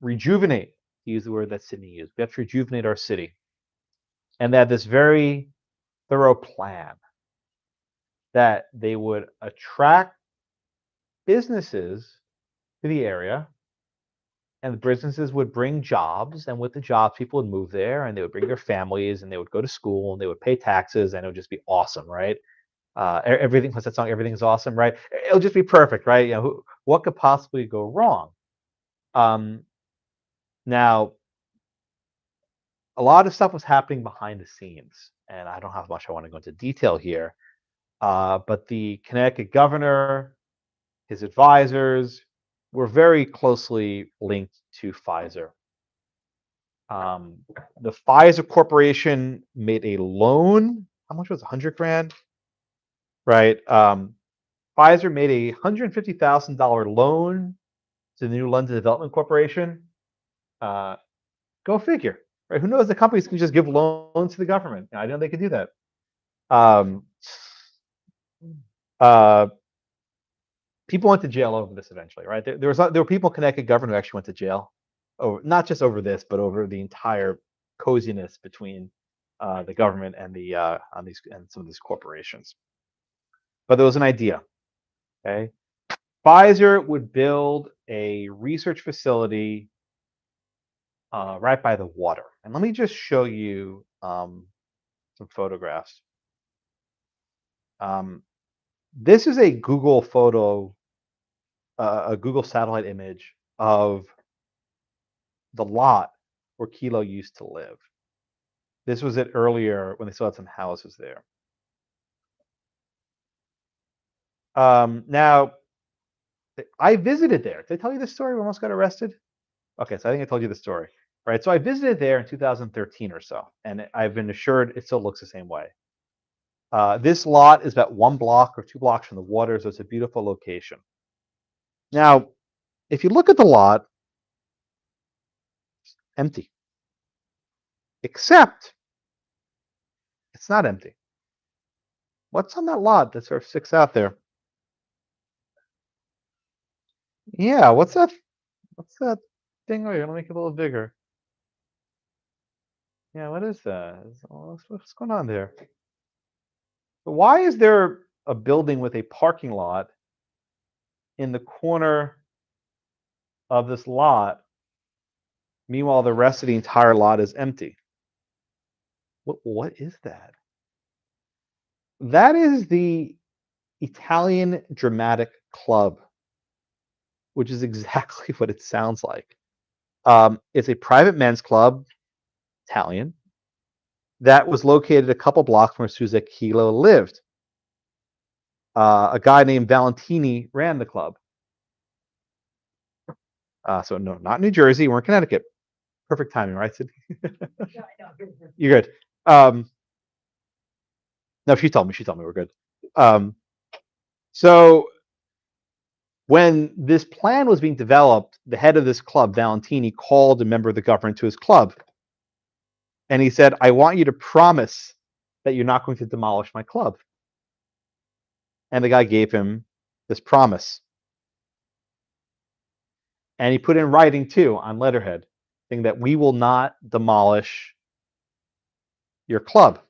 S1: rejuvenate, to use the word that Sydney used. We have to rejuvenate our city. And they had this very thorough plan that they would attract businesses to the area, and the businesses would bring jobs, and with the jobs, people would move there, and they would bring their families, and they would go to school, and they would pay taxes, and it would just be awesome, right? Everything, what's that song? Everything's awesome, right? It'll just be perfect, right? You know, what could possibly go wrong? Now, a lot of stuff was happening behind the scenes, and I don't have much I want to go into detail here. But the Connecticut governor, his advisors, were very closely linked to Pfizer. The Pfizer Corporation made a loan. How much was it? 100 grand? Right. Pfizer made a $150,000 loan to the New London Development Corporation. Go figure. Right? Who knows? The companies can just give loans to the government. I know they could do that. People went to jail over this eventually, right? There were people in Connecticut government who actually went to jail, not just over this, but over the entire coziness between the government and the on these and some of these corporations. But there was an idea. Okay, Pfizer would build a research facility right by the water, and let me just show you some photographs. This is a Google photo, a Google satellite image of the lot where Kelo used to live. This was it earlier when they still had some houses there. Now, I visited there. Did I tell you this story? We almost got arrested. Okay, so I think I told you the story, right? So I visited there in 2013 or so, and I've been assured it still looks the same way. This lot is about 1 block or 2 blocks from the water, so it's a beautiful location. Now, if you look at the lot, it's empty, except it's not empty. What's on that lot that sort of sticks out there? Yeah, what's that What's that thing? Oh, you're gonna make it a little bigger. Yeah, what is that? What's going on there? But why is there a building with a parking lot in the corner of this lot? Meanwhile, the rest of the entire lot is empty. What is that? That is the Italian Dramatic Club, which is exactly what it sounds like. It's a private men's club, Italian, that was located a couple blocks from where Kelo lived. A guy named Valentini ran the club. So no, not New Jersey. We're in Connecticut. Perfect timing, right, Sid? You're good. No, she told me we're good. So when this plan was being developed, the head of this club, Valentini, called a member of the government to his club. And he said, I want you to promise that you're not going to demolish my club. And the guy gave him this promise. And he put in writing, too, on letterhead, saying that we will not demolish your club.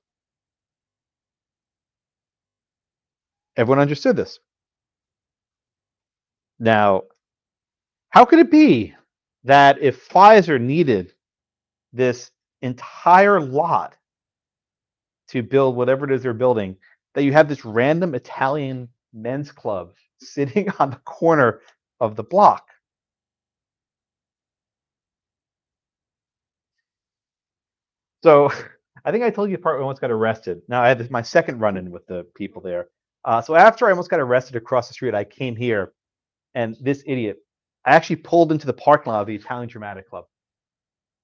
S1: Everyone understood this. Now, how could it be that if Pfizer needed this entire lot to build whatever it is they're building, that you have this random Italian men's club sitting on the corner of the block? So I think I told you the part where I almost got arrested. Now I had my second run-in with the people there. So after I almost got arrested across the street, I came here, and this idiot, I actually pulled into the parking lot of the Italian Dramatic Club.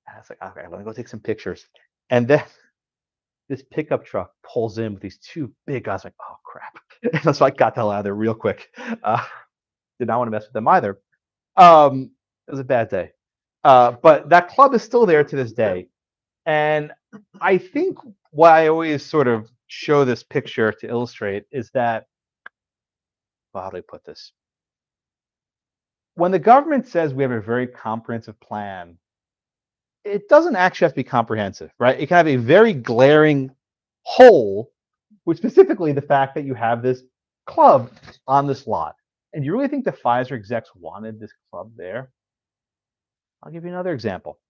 S1: And I was like, okay, let me go take some pictures. And then this pickup truck pulls in with these two big guys. I'm like, oh crap! And so I got the hell out of there real quick. Did not want to mess with them either. It was a bad day. But that club is still there to this day. And I think what I always sort of show this picture to illustrate is that, well, how do I put this? When the government says we have a very comprehensive plan, it doesn't actually have to be comprehensive, right? It can have a very glaring hole, which specifically the fact that you have this club on this lot. And you really think the Pfizer execs wanted this club there? I'll give you another example.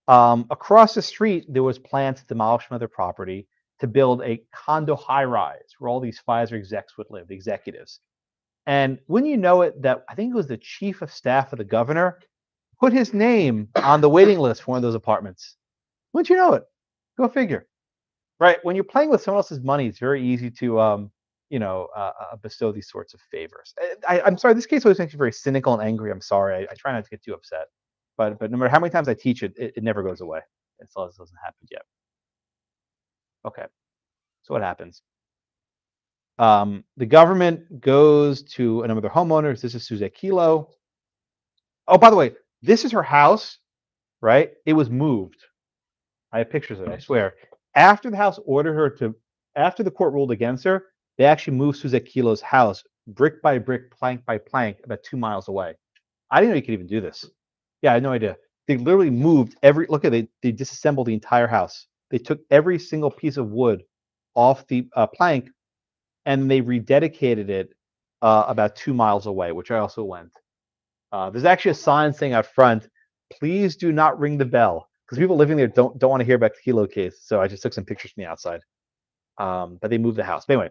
S1: Across the street, there was plans to demolish another property to build a condo high-rise where all these Pfizer execs would live, the executives. And when you know it, that I think it was the chief of staff of the governor put his name on the waiting list for one of those apartments. Wouldn't you know it? Go figure, right? When you're playing with someone else's money, it's very easy to, bestow these sorts of favors. I'm sorry, this case always makes me very cynical and angry. I'm sorry. I try not to get too upset, but no matter how many times I teach it, it never goes away. It still hasn't happened yet. Okay, so what happens? The government goes to a number of their homeowners. This is Suzette Kelo. Oh, by the way, this is her house, right? It was moved. I have pictures of it, I swear. After the house ordered her to, after the court ruled against her, they actually moved Suzette Kelo's house brick by brick, plank by plank, about 2 miles away. I didn't know you could even do this. Yeah, I had no idea. They literally moved every, look at it, they disassembled the entire house. They took every single piece of wood off the plank and they rededicated it about 2 miles away, which I also went. There's actually a sign saying out front, please do not ring the bell, because people living there don't want to hear about the Kelo case. So I just took some pictures from the outside. But they moved the house. But anyway,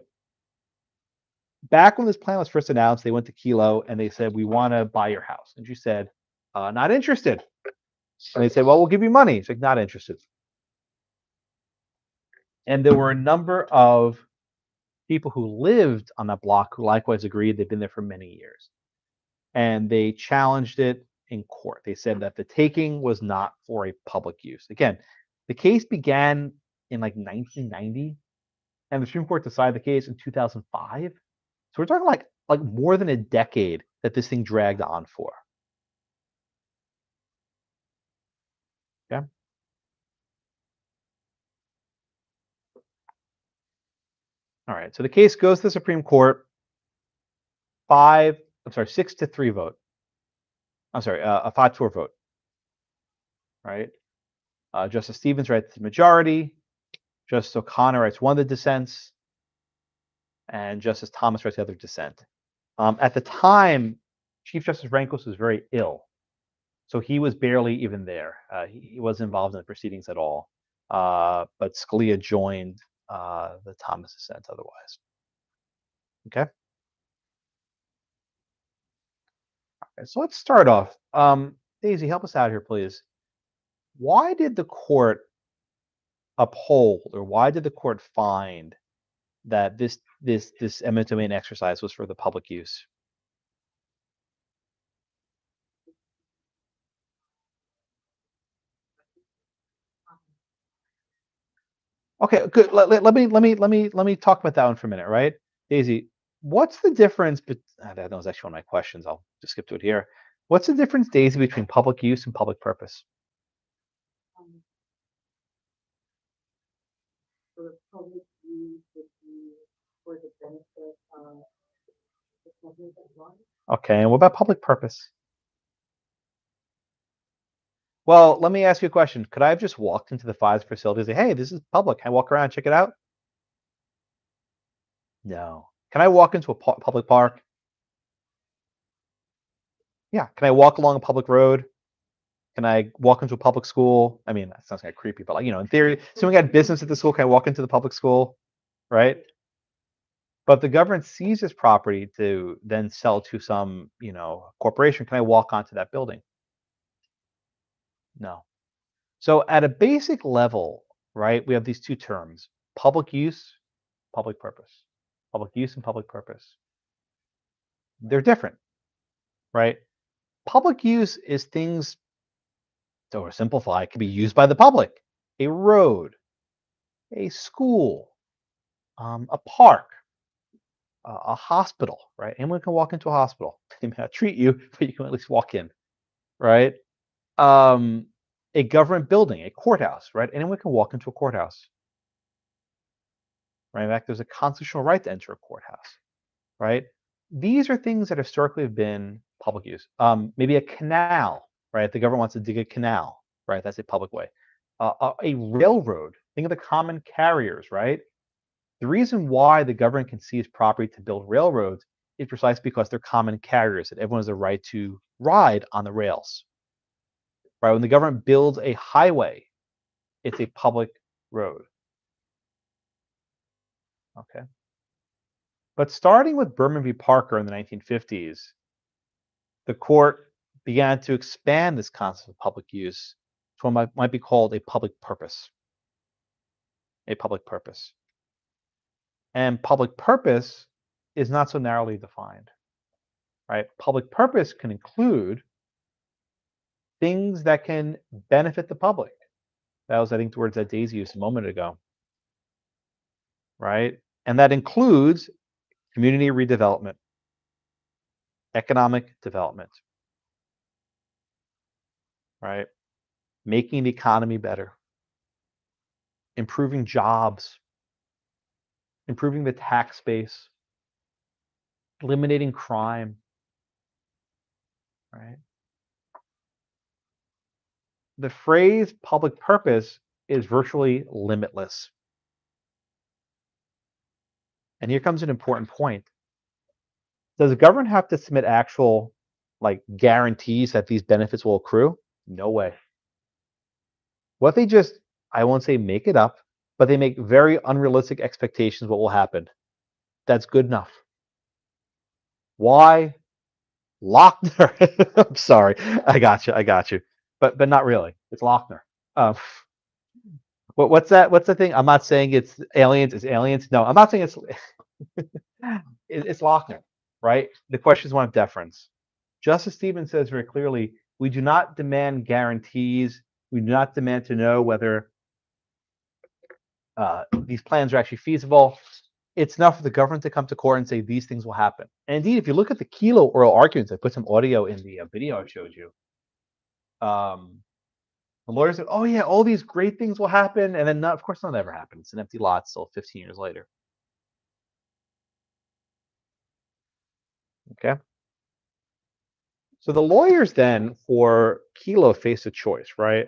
S1: back when this plan was first announced, they went to Kelo and they said, we want to buy your house. And she said, not interested. And they said, well, we'll give you money. She's like, not interested. And there were a number of people who lived on that block who likewise agreed. They've been there for many years. And they challenged it in court. They said that the taking was not for a public use. Again, the case began in like 1990, and the Supreme Court decided the case in 2005. So we're talking like more than a decade that this thing dragged on for. Okay. All right. So the case goes to the Supreme Court. 6-3 vote. I'm sorry, a 5-4 vote, right? Justice Stevens writes the majority. Justice O'Connor writes one of the dissents, and Justice Thomas writes the other dissent. At the time, Chief Justice Rehnquist was very ill, so he was barely even there. He wasn't involved in the proceedings at all. But Scalia joined the Thomas dissent otherwise. Okay. So let's start off. Daisy, help us out here, please. Why did the court uphold, or why did the court find that this eminent domain exercise was for the public use? Okay, good. Let me talk about that one for a minute, right? Daisy, what's the difference? That was actually one of my questions. I'll just skip to it here. What's the difference, Daisy, between public use and public purpose?
S3: um, For the public use would be for the benefit of the public at large.
S1: Okay, and what about public purpose? Well, let me ask you a question. Could I have just walked into the Pfizer facility and say, hey, this is public. Can I walk around, check it out? No. Can I walk into a public park? Yeah. Can I walk along a public road? Can I walk into a public school? I mean, that sounds kind of creepy, but like, in theory, someone got business at the school, can I walk into the public school? Right? But the government seizes property to then sell to some, corporation. Can I walk onto that building? No. So at a basic level, right, we have these two terms: public use, public purpose. Public use and public purpose. They're different, right? Public use is things, to oversimplify, it can be used by the public. A road, a school, a park, a hospital, right? Anyone can walk into a hospital. They may not treat you, but you can at least walk in, right? A government building, a courthouse, right? Anyone can walk into a courthouse, right? In fact, there's a constitutional right to enter a courthouse, right? These are things that historically have been public use. Maybe a canal, right? The government wants to dig a canal, right? That's a public way. A railroad. Think of the common carriers, right? The reason why the government can seize property to build railroads is precisely because they're common carriers, that everyone has a right to ride on the rails, right? When the government builds a highway, it's a public road. Okay. But starting with Berman v. Parker in the 1950s, the court began to expand this concept of public use to what might be called a public purpose. A public purpose. And public purpose is not so narrowly defined, right? Public purpose can include things that can benefit the public. That was, I think, the words that Daisy used a moment ago, right? And that includes community redevelopment, economic development, right? Making the economy better, improving jobs, improving the tax base, eliminating crime, right? The phrase public purpose is virtually limitless. And here comes an important point. Does the government have to submit actual guarantees that these benefits will accrue? No way. What they just, I won't say make it up, but they make very unrealistic expectations what will happen. That's good enough. Why? Lochner. I'm sorry. I got you. But not really. It's Lochner. What's that? What's the thing? I'm not saying it's aliens. It's aliens. No, I'm not saying it's it's Lochner, right? The question is one of deference. Justice Stevens says very clearly, we do not demand guarantees. We do not demand to know whether these plans are actually feasible. It's enough for the government to come to court and say these things will happen. And indeed, if you look at the Kelo oral arguments, I put some audio in the video I showed you. The lawyer said, "Oh yeah, all these great things will happen," and then, of course, none ever happened. It's an empty lot still, 15 years later. Okay. So the lawyers then for Kelo faced a choice, right?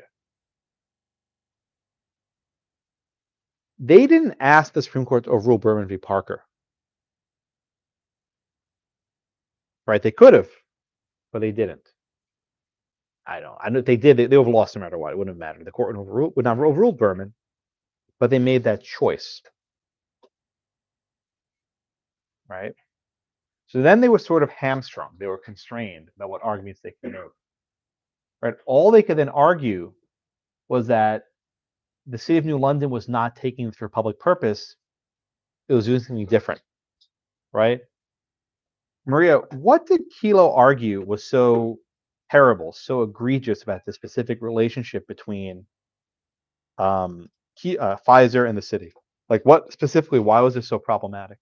S1: They didn't ask the Supreme Court to overrule Berman v. Parker, right? They could have, but they didn't. I know if they did, they would have lost no matter what. It wouldn't have mattered. The court would not overrule Berman, but they made that choice, right? So then they were sort of hamstrung. They were constrained about what arguments they could make. Right? All they could then argue was that the city of New London was not taking it for public purpose. It was doing something different, right? Maria, what did Kelo argue was so terrible, so egregious about the specific relationship between Pfizer and the city? Like, what specifically? Why was it so problematic?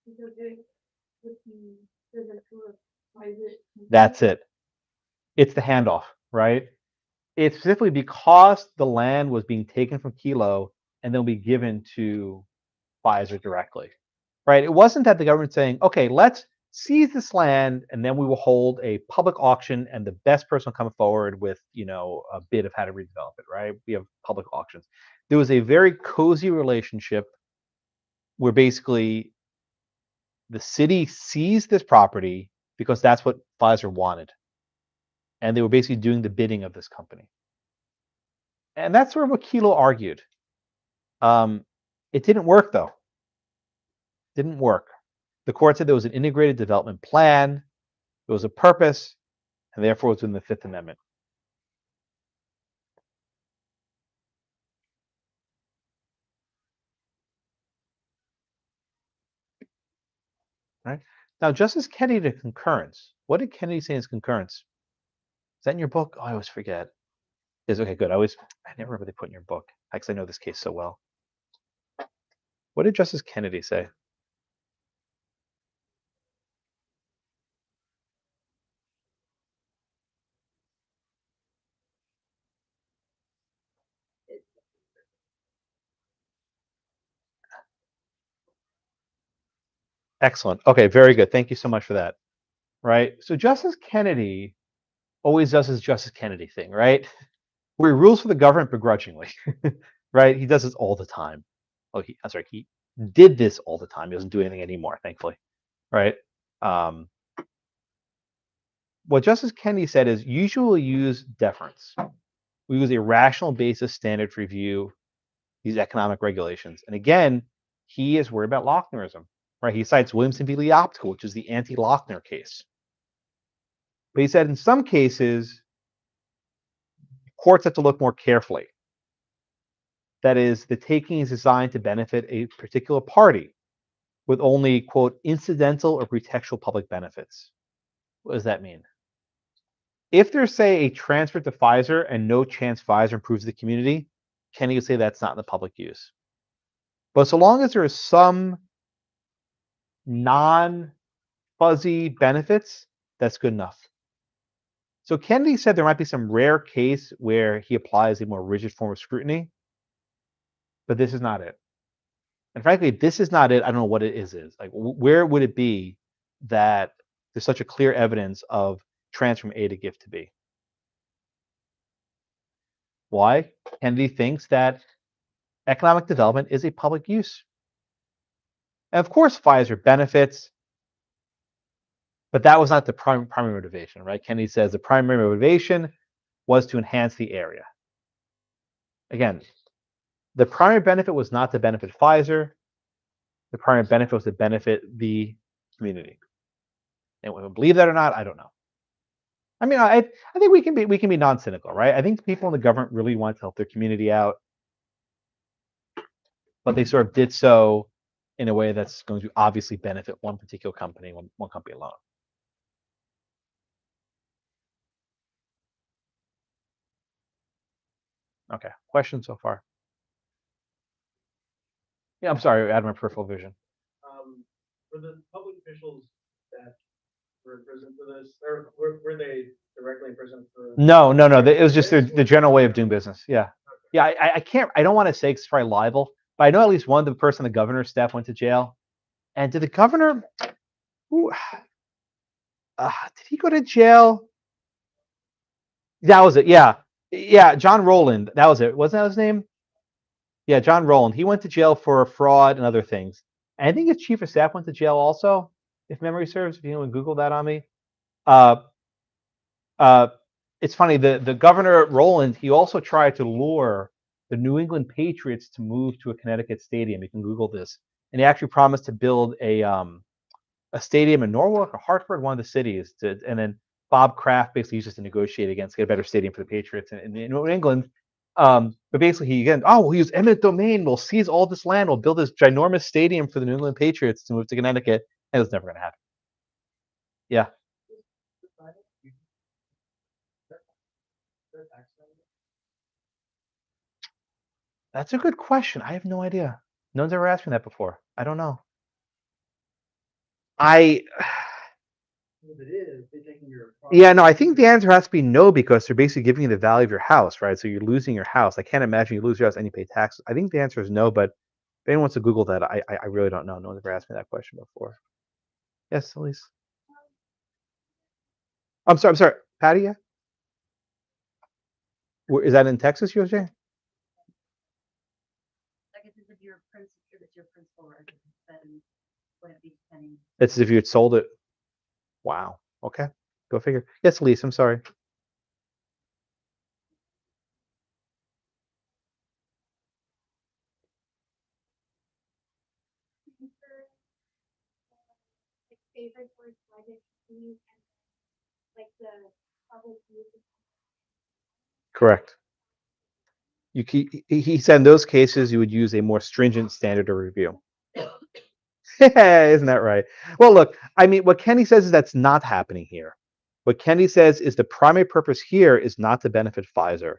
S2: Because it would be the private.
S1: That's it. It's the handoff, right? It's specifically because the land was being taken from Kelo and then be given to Pfizer directly, right? It wasn't that the government saying, okay, let's seize this land and then we will hold a public auction and the best person will come forward with, a bid of how to redevelop it, right? We have public auctions. There was a very cozy relationship where basically the city seized this property because that's what Pfizer wanted. And they were basically doing the bidding of this company. And that's sort of what Kelo argued. It didn't work, though. Didn't work. The court said there was an integrated development plan, there was a purpose, and therefore it's in the Fifth Amendment. Right? Now, Justice Kennedy did concurrence. What did Kennedy say in his concurrence? Is that in your book? Oh, I always forget. Is okay, good. I never remember they put in your book. Because I know this case so well. What did Justice Kennedy say? Excellent. Okay, very good. Thank you so much for that. Right. So Justice Kennedy always does his Justice Kennedy thing, right? Where he rules for the government begrudgingly, right? He does this all the time. Oh, I'm sorry, he did this all the time. He doesn't do anything anymore, thankfully, right? What Justice Kennedy said is usually use deference. We use a rational basis standard for review these economic regulations. And again, he is worried about Lochnerism, right? He cites Williamson v. Lee Optical, which is the anti-Lochner case. But he said in some cases, courts have to look more carefully. That is, the taking is designed to benefit a particular party with only, quote, incidental or pretextual public benefits. What does that mean? If there's, say, a transfer to Pfizer and no chance Pfizer improves the community, Kennedy would say that's not in the public use. But so long as there is some non-fuzzy benefits, that's good enough. So Kennedy said there might be some rare case where he applies a more rigid form of scrutiny, but this is not it. And frankly, this is not it. I don't know what it is. Like, where would it be that there's such a clear evidence of transfer from A to gift to B? Why? Kennedy thinks that economic development is a public use. And of course, Pfizer benefits, but that was not the primary motivation, right? Kennedy says the primary motivation was to enhance the area. Again, the primary benefit was not to benefit Pfizer. The primary benefit was to benefit the community. And whether we believe that or not, I don't know. I mean, I think we can be non-cynical, right? I think people in the government really want to help their community out, but they sort of did so in a way that's going to obviously benefit one particular company, one company alone. Okay, questions so far? Yeah, I'm sorry, I had my peripheral vision.
S4: For the public officials that were in prison for this, or were they directly in prison for?
S1: No. It was just the general way of doing business. Yeah, yeah. I can't. I don't want to say 'cause it's probably libel. but I know at least one of the person on the governor's staff went to jail. And did the governor, who, did he go to jail? That was it. Yeah, yeah, John Rowland. That was it. Wasn't that his name? Yeah, John Rowland. He went to jail for fraud and other things. And I think his chief of staff went to jail also, if memory serves. If you want to Google that on me. Uh, uh, it's funny. The governor Rowland. He also tried to lure the New England Patriots to move to a Connecticut stadium. You can Google this. And he actually promised to build a stadium in Norwalk or Hartford, one of the cities. And then Bob Kraft basically used this to negotiate against get a better stadium for the Patriots in New England. But basically, we'll use eminent domain. We'll seize all this land. We'll build this ginormous stadium for the New England Patriots to move to Connecticut. And it was never going to happen. Yeah. That's a good question. I have no idea. No one's ever asked me that before. I don't know.
S4: If it is, they're taking your.
S1: Yeah, no, I think the answer has to be no because they're basically giving you the value of your house, right? So you're losing your house. I can't imagine you lose your house and you pay taxes. I think the answer is no, but if anyone wants to Google that, I really don't know. No one's ever asked me that question before. Yes, Elise. I'm sorry. Patty, yeah? Is that in Texas, you're saying?
S3: Like if it's your principal residence, then would it be depending?
S1: It's as if you had sold it. Wow. Okay. Go figure. Yes, Elise, I'm sorry.
S2: Like favorite words, project, and like the public use.
S1: Correct. He said in those cases you would use a more stringent standard of review. Isn't that right? Well, look, I mean, what Kenny says is that's not happening here. What Kenny says is the primary purpose here is not to benefit Pfizer.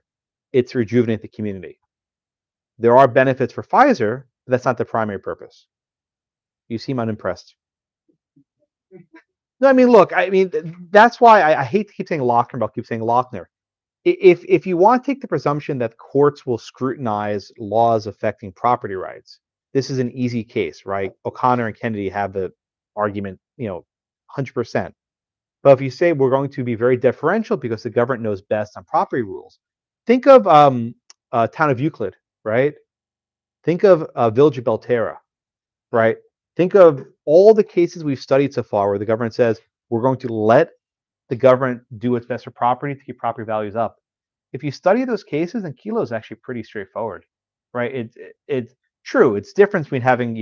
S1: It's to rejuvenate the community. There are benefits for Pfizer, but that's not the primary purpose. You seem unimpressed. No, I mean, look, I mean, that's why I hate to keep saying Lochner, but I'll keep saying Lochner. If you want to take the presumption that courts will scrutinize laws affecting property rights, this is an easy case, right? O'Connor and Kennedy have the argument, 100%. But if you say we're going to be very deferential because the government knows best on property rules, think of town of Euclid, right? Think of Village of Belterra, right? Think of all the cases we've studied so far where the government says we're going to let the government do its best for property to keep property values up. If you study those cases, then Kelo is actually pretty straightforward, right? It's true. It's different between having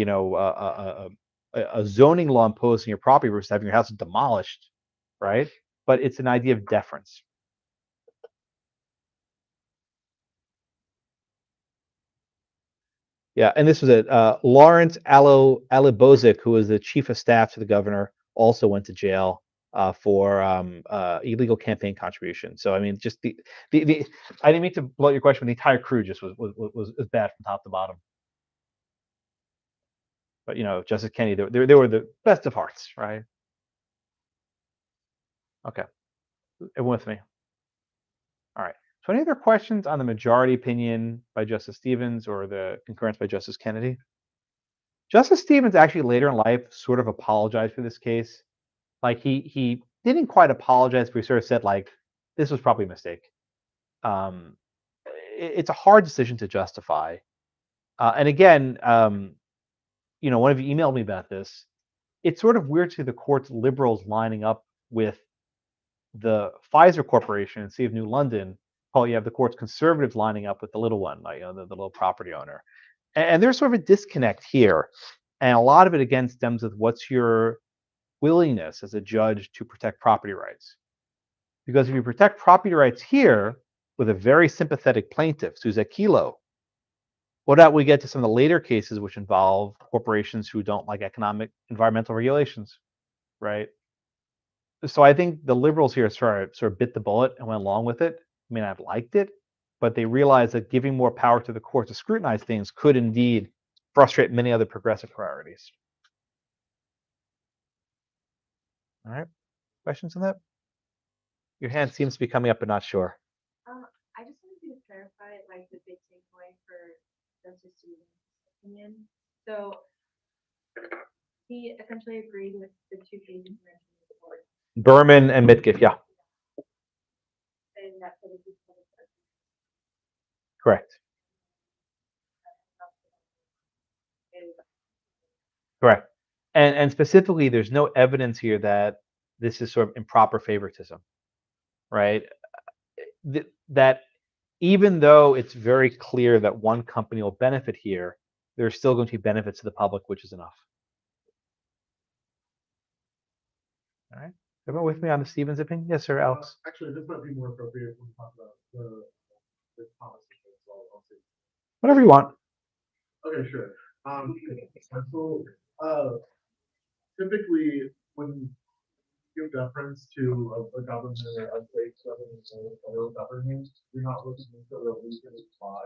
S1: a zoning law imposed on your property versus having your house demolished, right? But it's an idea of deference. Yeah, and this was it. Lawrence Alibozic, who was the chief of staff to the governor, also went to jail for illegal campaign contribution. So I mean, just the I didn't mean to blow your question, but the entire crew just was bad from top to bottom. But Justice Kennedy, they were the best of hearts, right? Okay, everyone with me. All right. So any other questions on the majority opinion by Justice Stevens or the concurrence by Justice Kennedy? Justice Stevens actually later in life sort of apologized for this case. Like he didn't quite apologize, but he sort of said like this was probably a mistake. Um, it's a hard decision to justify. And again, one of you emailed me about this. It's sort of weird to see the court's liberals lining up with the Pfizer Corporation and City of New London. Oh, you have the court's conservatives lining up with the little one, like the little property owner. And there's sort of a disconnect here. And a lot of it again stems with what's your willingness as a judge to protect property rights. Because if you protect property rights here with a very sympathetic plaintiff, Suzette Kelo, what about we get to some of the later cases which involve corporations who don't like environmental regulations, right? So I think the liberals here sort of bit the bullet and went along with it. I mean, I've liked it, but they realized that giving more power to the court to scrutinize things could indeed frustrate many other progressive priorities. All right, questions on that? Your hand seems to be coming up, but not sure.
S2: I just wanted you to clarify like the big takeaway for Justice Stevens opinion. So he essentially agreed with the two cases mentioned before,
S1: Berman and Mitgiff, yeah,
S2: saying that for the people
S1: correct,
S2: and
S1: correct. And specifically, there's no evidence here that this is sort of improper favoritism, right? That even though it's very clear that one company will benefit here, there's still going to be benefits to the public, which is enough. All right. Everyone with me on the Stevens opinion? Yes, sir, Alex.
S4: Actually, this might be more appropriate when we talk about the policy. So I'll say.
S1: Whatever you want.
S4: Okay, sure. So, uh, typically when you give deference to a government or a state government or a federal government, you're not looking into the reason why.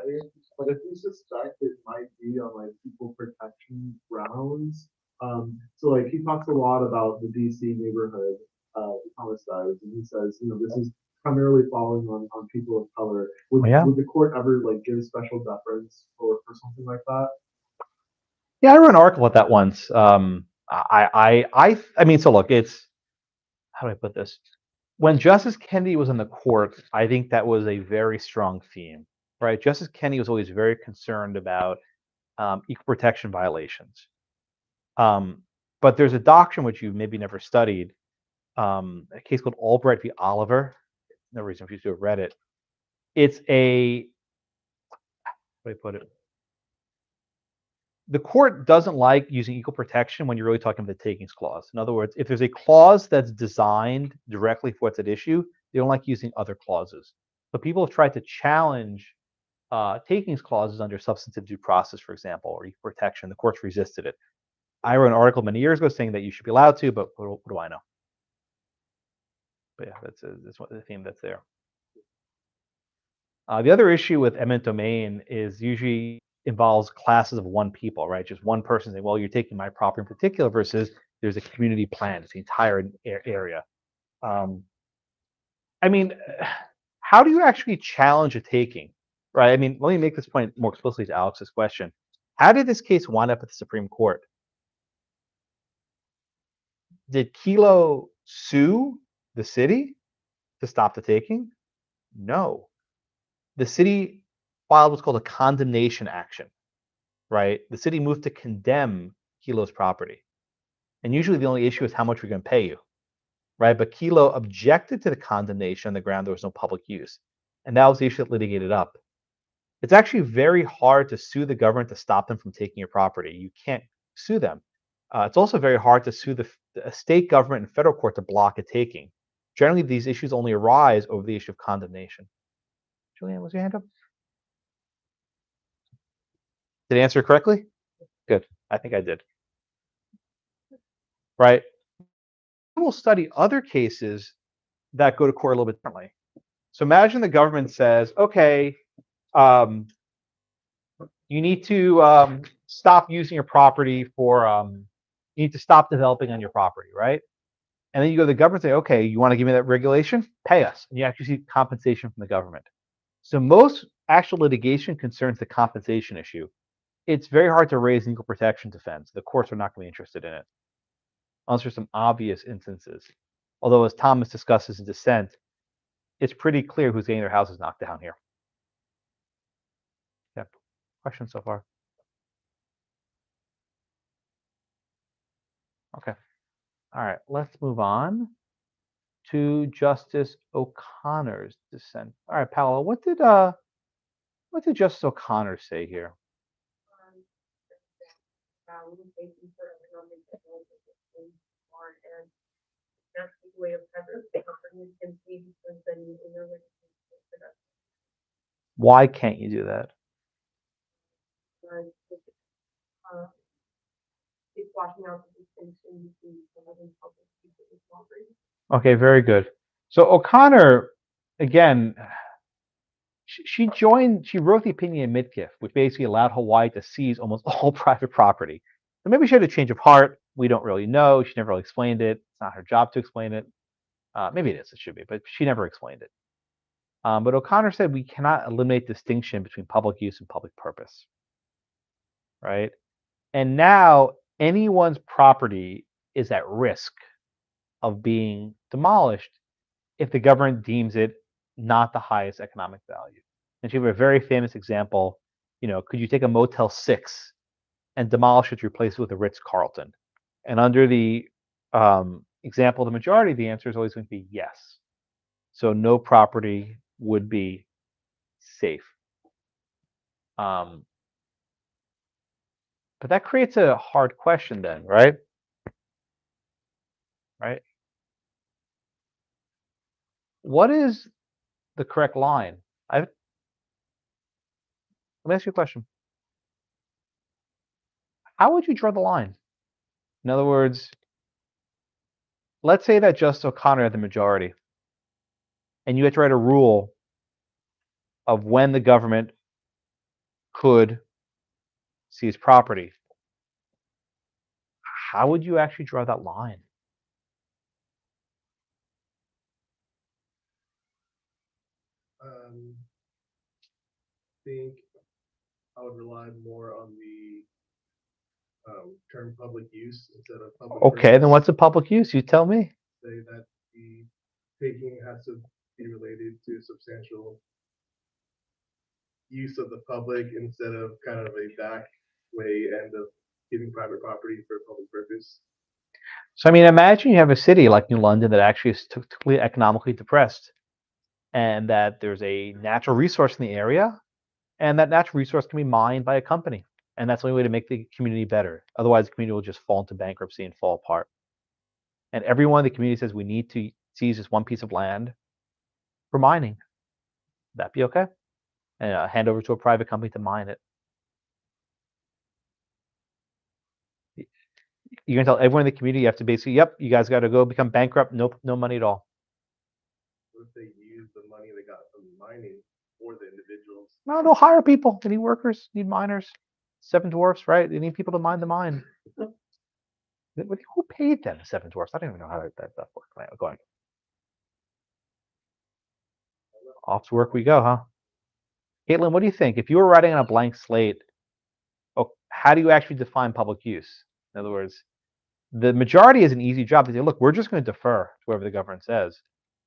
S4: But if you suspect it might be on like equal protection grounds, so like he talks a lot about the DC neighborhood homicides, and he says, this is primarily falling on people of color. Would
S1: Yeah.
S4: would the court ever like give special deference for something like that?
S1: Yeah, I wrote an article about that once. I mean, so look, it's how do I put this? When Justice Kennedy was in the court, I think that was a very strong theme, right? Justice Kennedy was always very concerned about equal protection violations. But there's a doctrine which you maybe never studied, a case called Albright v. Oliver. No reason for you to have read it. It's a, how do I put it? The court doesn't like using equal protection when you're really talking about the takings clause. In other words, if there's a clause that's designed directly for what's at issue, they don't like using other clauses. So people have tried to challenge takings clauses under substantive due process, for example, or equal protection. The courts resisted it. I wrote an article many years ago saying that you should be allowed to, but what do I know? But yeah, that's what the theme that's there. The other issue with eminent domain is usually involves classes of one people, right? Just one person saying, well, you're taking my property in particular versus there's a community plan, it's the entire area. I mean, how do you actually challenge a taking, right? I mean, let me make this point more explicitly to Alex's question. How did this case wind up at the Supreme Court? Did Kelo sue the city to stop the taking? No. The city filed what's called a condemnation action, right? The city moved to condemn Kelo's property. And usually the only issue is how much we're going to pay you, right? But Kelo objected to the condemnation on the ground there was no public use. And that was the issue that litigated up. It's actually very hard to sue the government to stop them from taking your property. You can't sue them. It's also very hard to sue the state government and federal court to block a taking. Generally, these issues only arise over the issue of condemnation. Julianne, was your hand up? Did I answer correctly? Good. I think I did. Right? We'll study other cases that go to court a little bit differently. So imagine the government says, okay, you need to stop using your property for, you need to stop developing on your property, right? And then you go to the government and say, okay, you want to give me that regulation? Pay us. And you actually see compensation from the government. So most actual litigation concerns the compensation issue. It's very hard to raise an equal protection defense. The courts are not going to be interested in it, unless there's some obvious instances. Although, as Thomas discusses in dissent, it's pretty clear who's getting their houses knocked down here. Yeah. Questions so far? Okay. All right. Let's move on to Justice O'Connor's dissent. All right, Paolo, what did Justice O'Connor say here?
S2: limitations for economic development and that's the way of companies can see because then you know what
S1: Why can't you do that?
S2: uh, it's washing out the distinction between private and public property.
S1: Okay, very good. So O'Connor, again, she wrote the opinion in Midkiff, which basically allowed Hawaii to seize almost all private property. So maybe she had a change of heart. We don't really know. She never really explained it. It's not her job to explain it. Maybe it is. It should be, but she never explained it. But O'Connor said we cannot eliminate distinction between public use and public purpose. right? And now anyone's property is at risk of being demolished if the government deems it not the highest economic value. And she have a very famous example. Could you take a Motel 6 and demolish it to replace it with a Ritz Carlton? And under the example of the majority, the answer is always going to be yes. So no property would be safe. But that creates a hard question then, right? Right? What is the correct line? Let me ask you a question. How would you draw the line? In other words, let's say that Justice O'Connor had the majority, and you had to write a rule of when the government could seize property. How would you actually draw that line?
S4: Think I would rely more on the term public use instead of public.
S1: Okay, then
S4: purpose.
S1: what's a public use? You tell me.
S4: Say that the taking has to be related to substantial use of the public instead of kind of a back way end of giving private property for public purpose.
S1: So, I mean, imagine you have a city like New London that actually is totally economically depressed, and that there's a natural resource in the area, and that natural resource can be mined by a company. And that's the only way to make the community better. Otherwise, the community will just fall into bankruptcy and fall apart. And everyone in the community says we need to seize this one piece of land for mining. That'd be okay. And hand over to a private company to mine it. You're gonna tell everyone in the community you have to basically, yep, you guys got to go become bankrupt. Nope, no money at all.
S4: What if they use the money they got from mining for the individuals?
S1: No, they'll hire people. They need workers, need miners. Seven Dwarfs, right? They need people to mine the mine. Who paid them? The Seven Dwarfs. I don't even know how that stuff works. Right, go on. Off to work we go, huh? Caitlin, what do you think? If you were writing on a blank slate, how do you actually define public use? In other words, the majority is an easy job. They say, look, we're just going to defer to whatever the government says.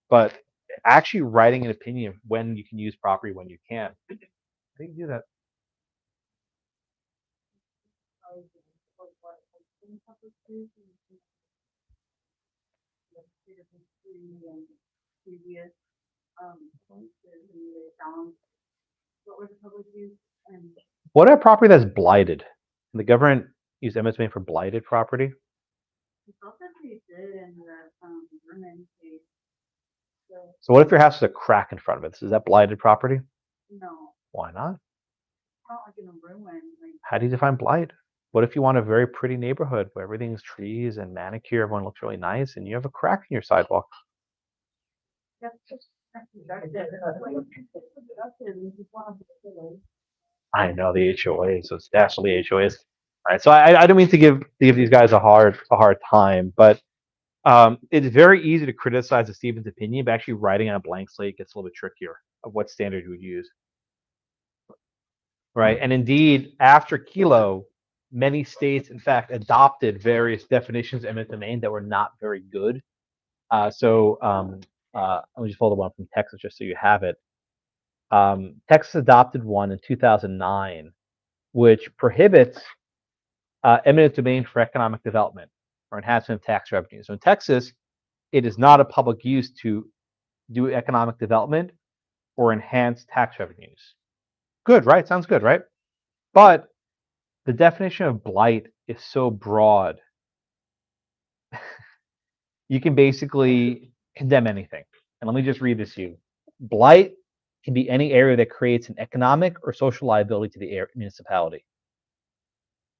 S1: But actually writing an opinion of when you can use property, when you can't, how do you do that? What a property that's blighted? Can the government use eminent domain for blighted property? So what if your house has a crack in front of it? Is that blighted property?
S2: No,
S1: Why not?
S2: not like in a ruin, like.
S1: How do you define blight? What if you want a very pretty neighborhood where everything's trees and manicure, everyone looks really nice, and you have a crack in your sidewalk? I know the HOA, so it's definitely HOAs. All right, so I don't mean to give these guys a hard time, but it's very easy to criticize the Stevens opinion, but actually writing on a blank slate gets a little bit trickier of what standard you would use. Right, and indeed, after Kelo, many states, in fact, adopted various definitions of eminent domain that were not very good. Let me just pull the one from Texas just so you have it. Texas adopted one in 2009, which prohibits eminent domain for economic development or enhancement of tax revenue. So in Texas, it is not a public use to do economic development or enhance tax revenues. Good, right? Sounds good, right? But the definition of blight is so broad. You can basically condemn anything. And let me just read this to you. Blight can be any area that creates an economic or social liability to the municipality.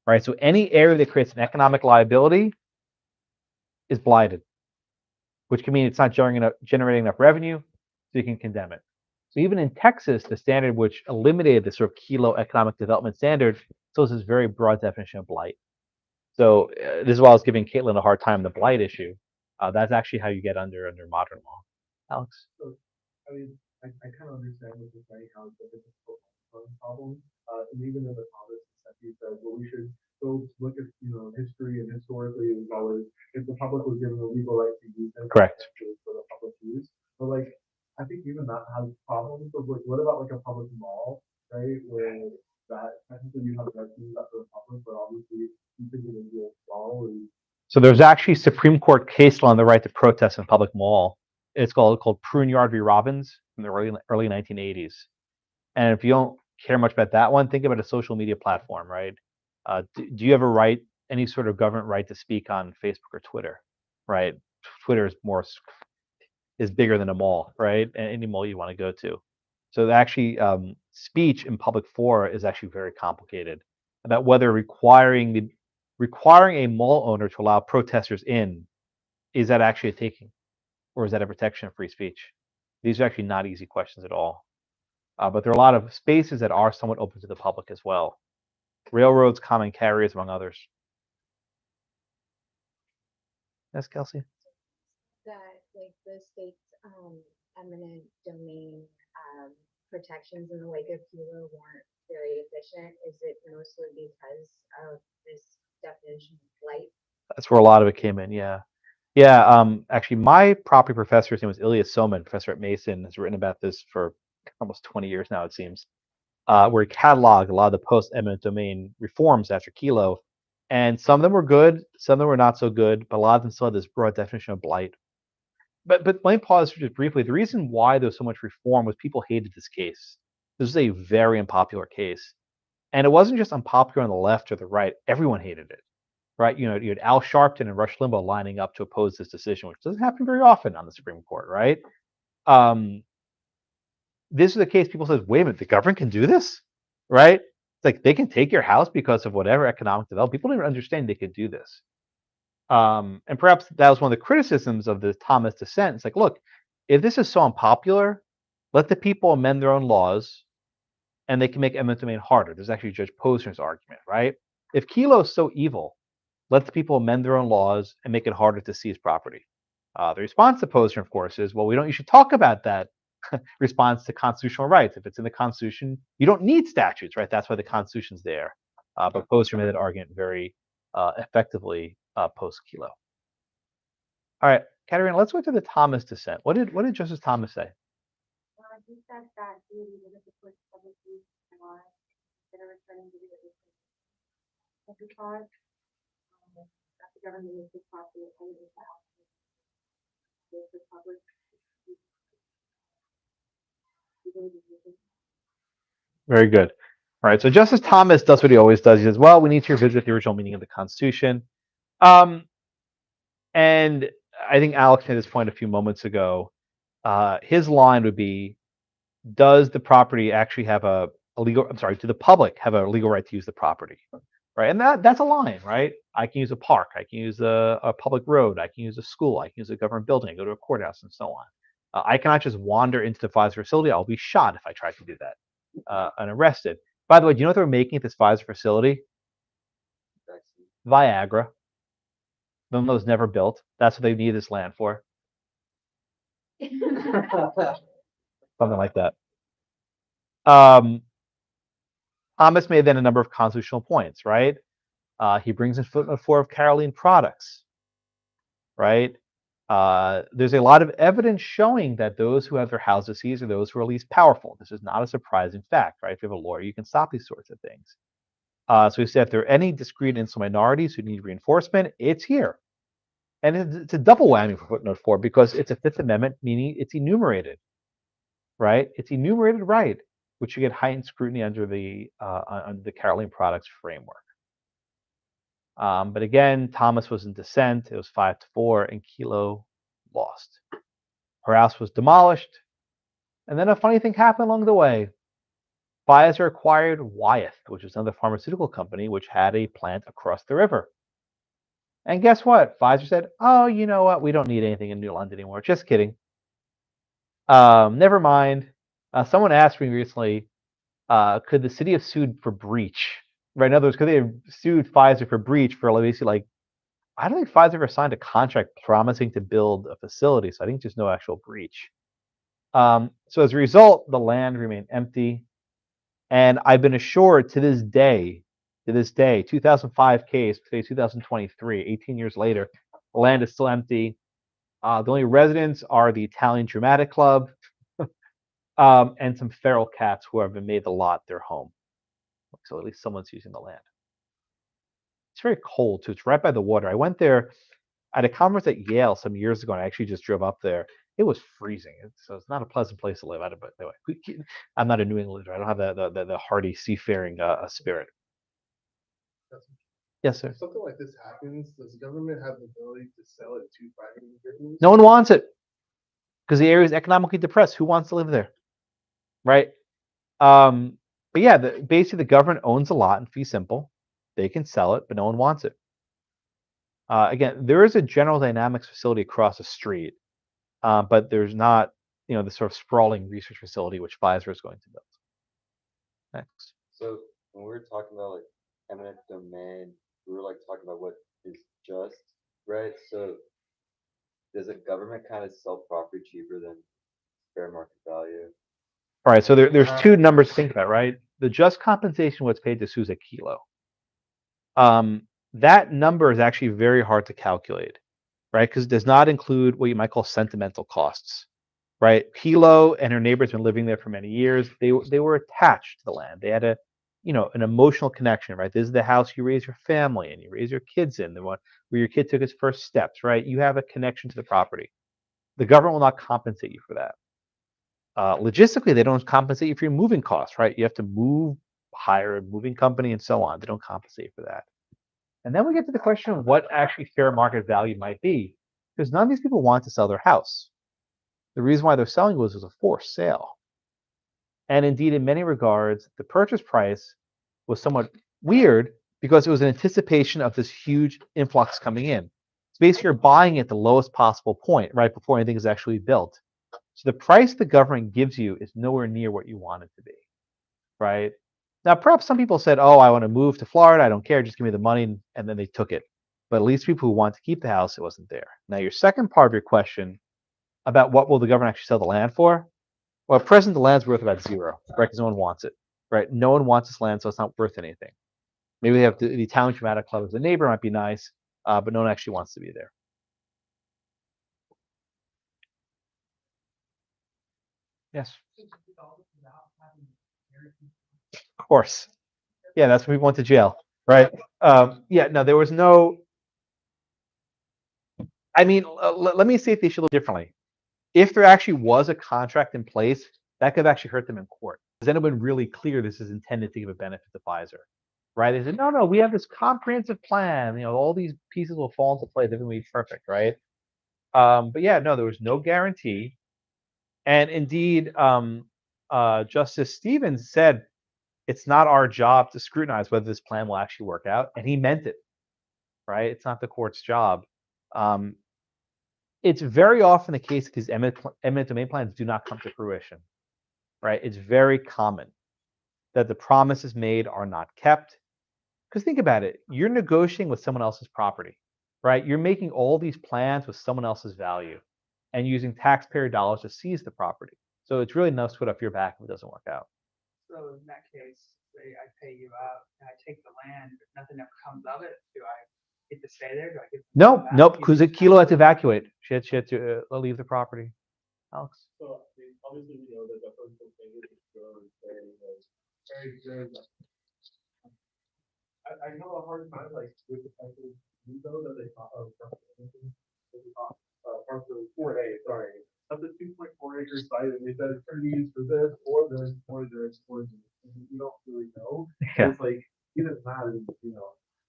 S1: Right? So any area that creates an economic liability is blighted, which can mean it's not generating enough revenue, so you can condemn it. So even in Texas, the standard which eliminated the sort of Kelo economic development standard still has this very broad definition of blight. So this is why I was giving Caitlin a hard time, the blight issue. That's actually how you get under modern law. Alex?
S4: So, I mean, I kind of understand what you're saying, how it's a difficult problem. and even in the comments, he says, well, we should go look at history, and historically it was always if the public was given the legal right to use it,
S1: Correct.
S4: it was for the public use. But like I think even that has problems. But like, what about like a public mall, right? Where that technically you have that use that for the public, but obviously you think it would be a mall.
S1: So there's actually Supreme Court case law on the right to protest in public mall. It's called Pruneyard v. Robbins from the early 1980s. And if you don't care much about that one, think about a social media platform, right? Do you have a right, any sort of government right to speak on Facebook or Twitter, right? Twitter is bigger than a mall, right? Any mall you want to go to. So actually, speech in public fora is actually very complicated about whether requiring a mall owner to allow protesters in, is that actually a taking, or is that a protection of free speech? These are actually not easy questions at all. But there are a lot of spaces that are somewhat open to the public as well. Railroads, common carriers, among others. Yes, Kelsey?
S3: That like the state's eminent domain protections in the wake of Kelo weren't very efficient. Is it mostly because of this definition of blight?
S1: That's where a lot of it came in, yeah. Yeah, actually, my property professor, his name was Ilya Soman, professor at Mason, has written about this for almost 20 years now, it seems, where he cataloged a lot of the post-eminent domain reforms after Kelo. And some of them were good, some of them were not so good, but a lot of them still had this broad definition of blight. But let me pause just briefly. The reason why there was so much reform was people hated this case. This was a very unpopular case. And it wasn't just unpopular on the left or the right. Everyone hated it, right? You had Al Sharpton and Rush Limbaugh lining up to oppose this decision, which doesn't happen very often on the Supreme Court, right? This is the case people says, wait a minute, the government can do this, right? It's like they can take your house because of whatever economic development. People don't even understand they could do this. And perhaps that was one of the criticisms of the Thomas dissent. It's like, look, if this is so unpopular, let the people amend their own laws and they can make eminent domain harder. There's actually Judge Posner's argument, right? If Kelo is so evil, let the people amend their own laws and make it harder to seize property. The response to Posner, of course, is, well, you should talk about that response to constitutional rights. If it's in the Constitution, you don't need statutes, right? That's why the Constitution's there. But Posner made that argument very effectively post Kelo. All right, Katerina, let's go to the Thomas dissent. What did Justice Thomas say?
S3: He said that he would limit the court's public use law instead of returning to the other cause that the government is responsible for the public.
S1: Very good. All right, so Justice Thomas does what he always does. He says, well, we need to revisit the original meaning of the Constitution. And I think Alex made this point a few moments ago. His line would be, does the property actually have do the public have a legal right to use the property? Right, and that's a line, right? I can use a park, I can use a public road, I can use a school, I can use a government building, go to a courthouse, and so on. I cannot just wander into the Pfizer facility. I'll be shot if I try to do that and arrested. By the way, do you know what they're making at this Pfizer facility? Viagra. One that was never built. That's what they need this land for. Something like that. Thomas made then a number of constitutional points, right? He brings in footnote 4 of Caroline products, right? There's a lot of evidence showing that those who have their houses seized are those who are least powerful. This is not a surprising fact, right? If you have a lawyer, you can stop these sorts of things. So he said, if there are any discrete and insular minorities who need reinforcement, it's here. And it's a double whammy for footnote 4 because it's a Fifth Amendment, meaning it's enumerated, right? It's enumerated right, which you get heightened scrutiny under the Caroline products framework. But again, Thomas was in dissent. It was 5-4, and Kelo lost. Her house was demolished, and then a funny thing happened along the way. Pfizer acquired Wyeth, which is another pharmaceutical company which had a plant across the river. And guess what? Pfizer said, oh, you know what? We don't need anything in New London anymore. Just kidding. Never mind. Someone asked me recently, could the city have sued for breach? Right, in other words, could they have sued Pfizer for breach for basically like, I don't think Pfizer ever signed a contract promising to build a facility, so I think there's no actual breach. So as a result, the land remained empty. And I've been assured to this day, 2005 case, today 2023, 18 years later, the land is still empty. The only residents are the Italian Dramatic Club and some feral cats who have been made the lot their home. So at least someone's using the land. It's very cold too. It's right by the water. I went there at a conference at Yale some years ago, and I actually just drove up there. It was freezing, so it's not a pleasant place to live. But anyway, I'm not a New Englander. I don't have the hardy seafaring spirit. Yes, sir.
S4: If something like this happens, does the government have the ability to sell it to private individuals?
S1: No one wants it because the area is economically depressed. Who wants to live there, right? But yeah, basically the government owns a lot in fee simple. They can sell it, but no one wants it. Again, there is a General Dynamics facility across the street, but there's not, the sort of sprawling research facility which Pfizer is going to build. Next.
S5: So when we were talking about like eminent domain, we were like talking about what is just, right? So does the government kind of sell property cheaper than fair market value?
S1: All right, so there's two numbers to think about, right? The just compensation what's paid to Suze Kelo. That number is actually very hard to calculate, right? Because it does not include what you might call sentimental costs, right? Kelo and her neighbors been living there for many years. They were attached to the land. They had an emotional connection, right? This is the house you raise your family and you raise your kids in, the one where your kid took his first steps, right? You have a connection to the property. The government will not compensate you for that. Logistically, they don't compensate you for your moving costs, right? You have to move, hire a moving company, and so on. They don't compensate for that. And then we get to the question of what actually fair market value might be, because none of these people want to sell their house. The reason why they're selling was a forced sale. And indeed, in many regards, the purchase price was somewhat weird because it was an anticipation of this huge influx coming in. So basically, you're buying at the lowest possible point, right before anything is actually built. So the price the government gives you is nowhere near what you want it to be, right? Now, perhaps some people said, oh, I want to move to Florida. I don't care. Just give me the money. And then they took it. But at least people who want to keep the house, it wasn't there. Now, your second part of your question about what will the government actually sell the land for? Well, at present, the land's worth about zero, right? Because no one wants it, right? No one wants this land, so it's not worth anything. Maybe they have the Italian Dramatic Club as a neighbor, might be nice, but no one actually wants to be there. Yes. Of course. Yeah, that's when we went to jail, right? Yeah, no, there was no. I mean, let me see if they should look differently. If there actually was a contract in place, that could have actually hurt them in court. Because then it would have been really clear this is intended to give a benefit to Pfizer, right? They said, no, we have this comprehensive plan. All these pieces will fall into place. Everything will be perfect, right? But yeah, no, there was no guarantee. And indeed, Justice Stevens said, it's not our job to scrutinize whether this plan will actually work out. And he meant it, right? It's not the court's job. It's very often the case that these eminent domain plans do not come to fruition, right? It's very common that the promises made are not kept. Because think about it, you're negotiating with someone else's property, right? You're making all these plans with someone else's value and using taxpayer dollars to seize the property. So it's really no sweat off your back if it doesn't work out.
S6: So in that case, say I pay you out and I take the land, if nothing ever comes of it, do I get to stay there? Do I get the land back?
S1: Nope, because Kelo had to evacuate. She had to leave the property. Alex?
S4: So, I mean, obviously, we know that the first thing is very. I have a hard time, like, with the type of veto that they talk of, parcel 4A, sorry. That's a 2.4 acre site, and they said it's gonna be used for this, or this, or this, or this. And we don't really know.
S1: Yeah.
S4: It's like, even that is,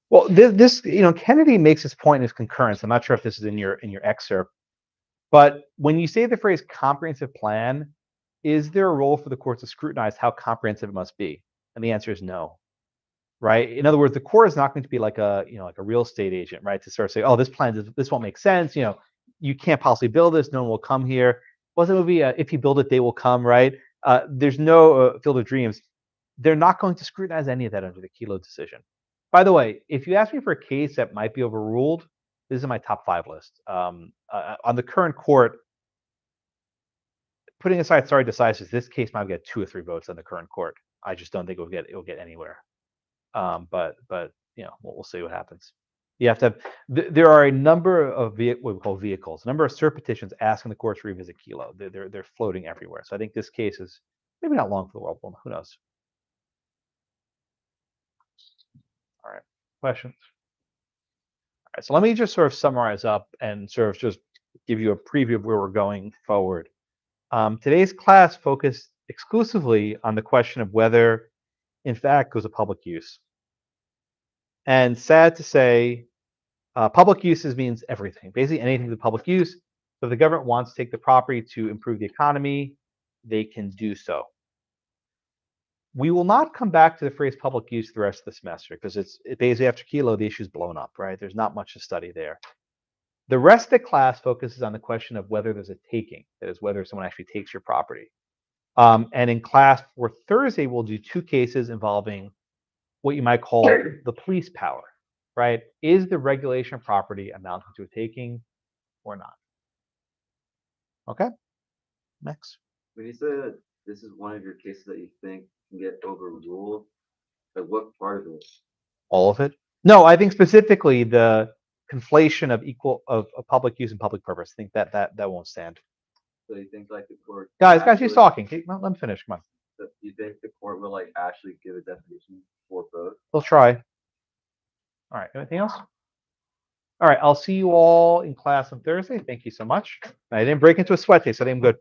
S1: Well, this Kennedy makes his point in his concurrence. I'm not sure if this is in your excerpt, but when you say the phrase comprehensive plan, is there a role for the courts to scrutinize how comprehensive it must be? And the answer is no. Right? In other words, the court is not going to be like a real estate agent, right? To sort of say, oh, this won't make sense. You can't possibly build this. No one will come here. What's the movie? If you build it, they will come, right? There's no Field of Dreams. They're not going to scrutinize any of that under the Kelo decision. By the way, if you ask me for a case that might be overruled, this is my top 5 list. On the current court, putting aside stare decisis, this case might get 2 or 3 votes on the current court. I just don't think it'll get anywhere. But you know, we'll see what happens. You have to have. There are a number of what we call vehicles, a number of cert petitions asking the courts to revisit Kelo. They're floating everywhere. So I think this case is maybe not long for the world. Who knows? All right, questions. All right, so let me just sort of summarize up and sort of just give you a preview of where we're going forward. Today's class focused exclusively on the question of whether, in fact, it was a public use. And sad to say, public uses means everything, basically anything with public use. So if the government wants to take the property to improve the economy, they can do so. We will not come back to the phrase public use the rest of the semester because it basically after Kelo, the issue's blown up, right? There's not much to study there. The rest of the class focuses on the question of whether there's a taking, that is, whether someone actually takes your property. And in class for Thursday, we'll do two cases involving what you might call the police power, right? Is the regulation of property amounting to a taking or not? Okay, next.
S5: When you say that this is one of your cases that you think can get overruled, like what part of it?
S1: All of it? No, I think specifically the conflation of public use and public purpose. I think that won't stand.
S5: So you think like the court?
S1: Guys, he's talking. Okay, well, let me finish. Come on.
S5: So you think the court will like actually give a definition for both?
S1: We'll try. All right. Anything else? All right. I'll see you all in class on Thursday. Thank you so much. I didn't break into a sweat day, so I think I'm good.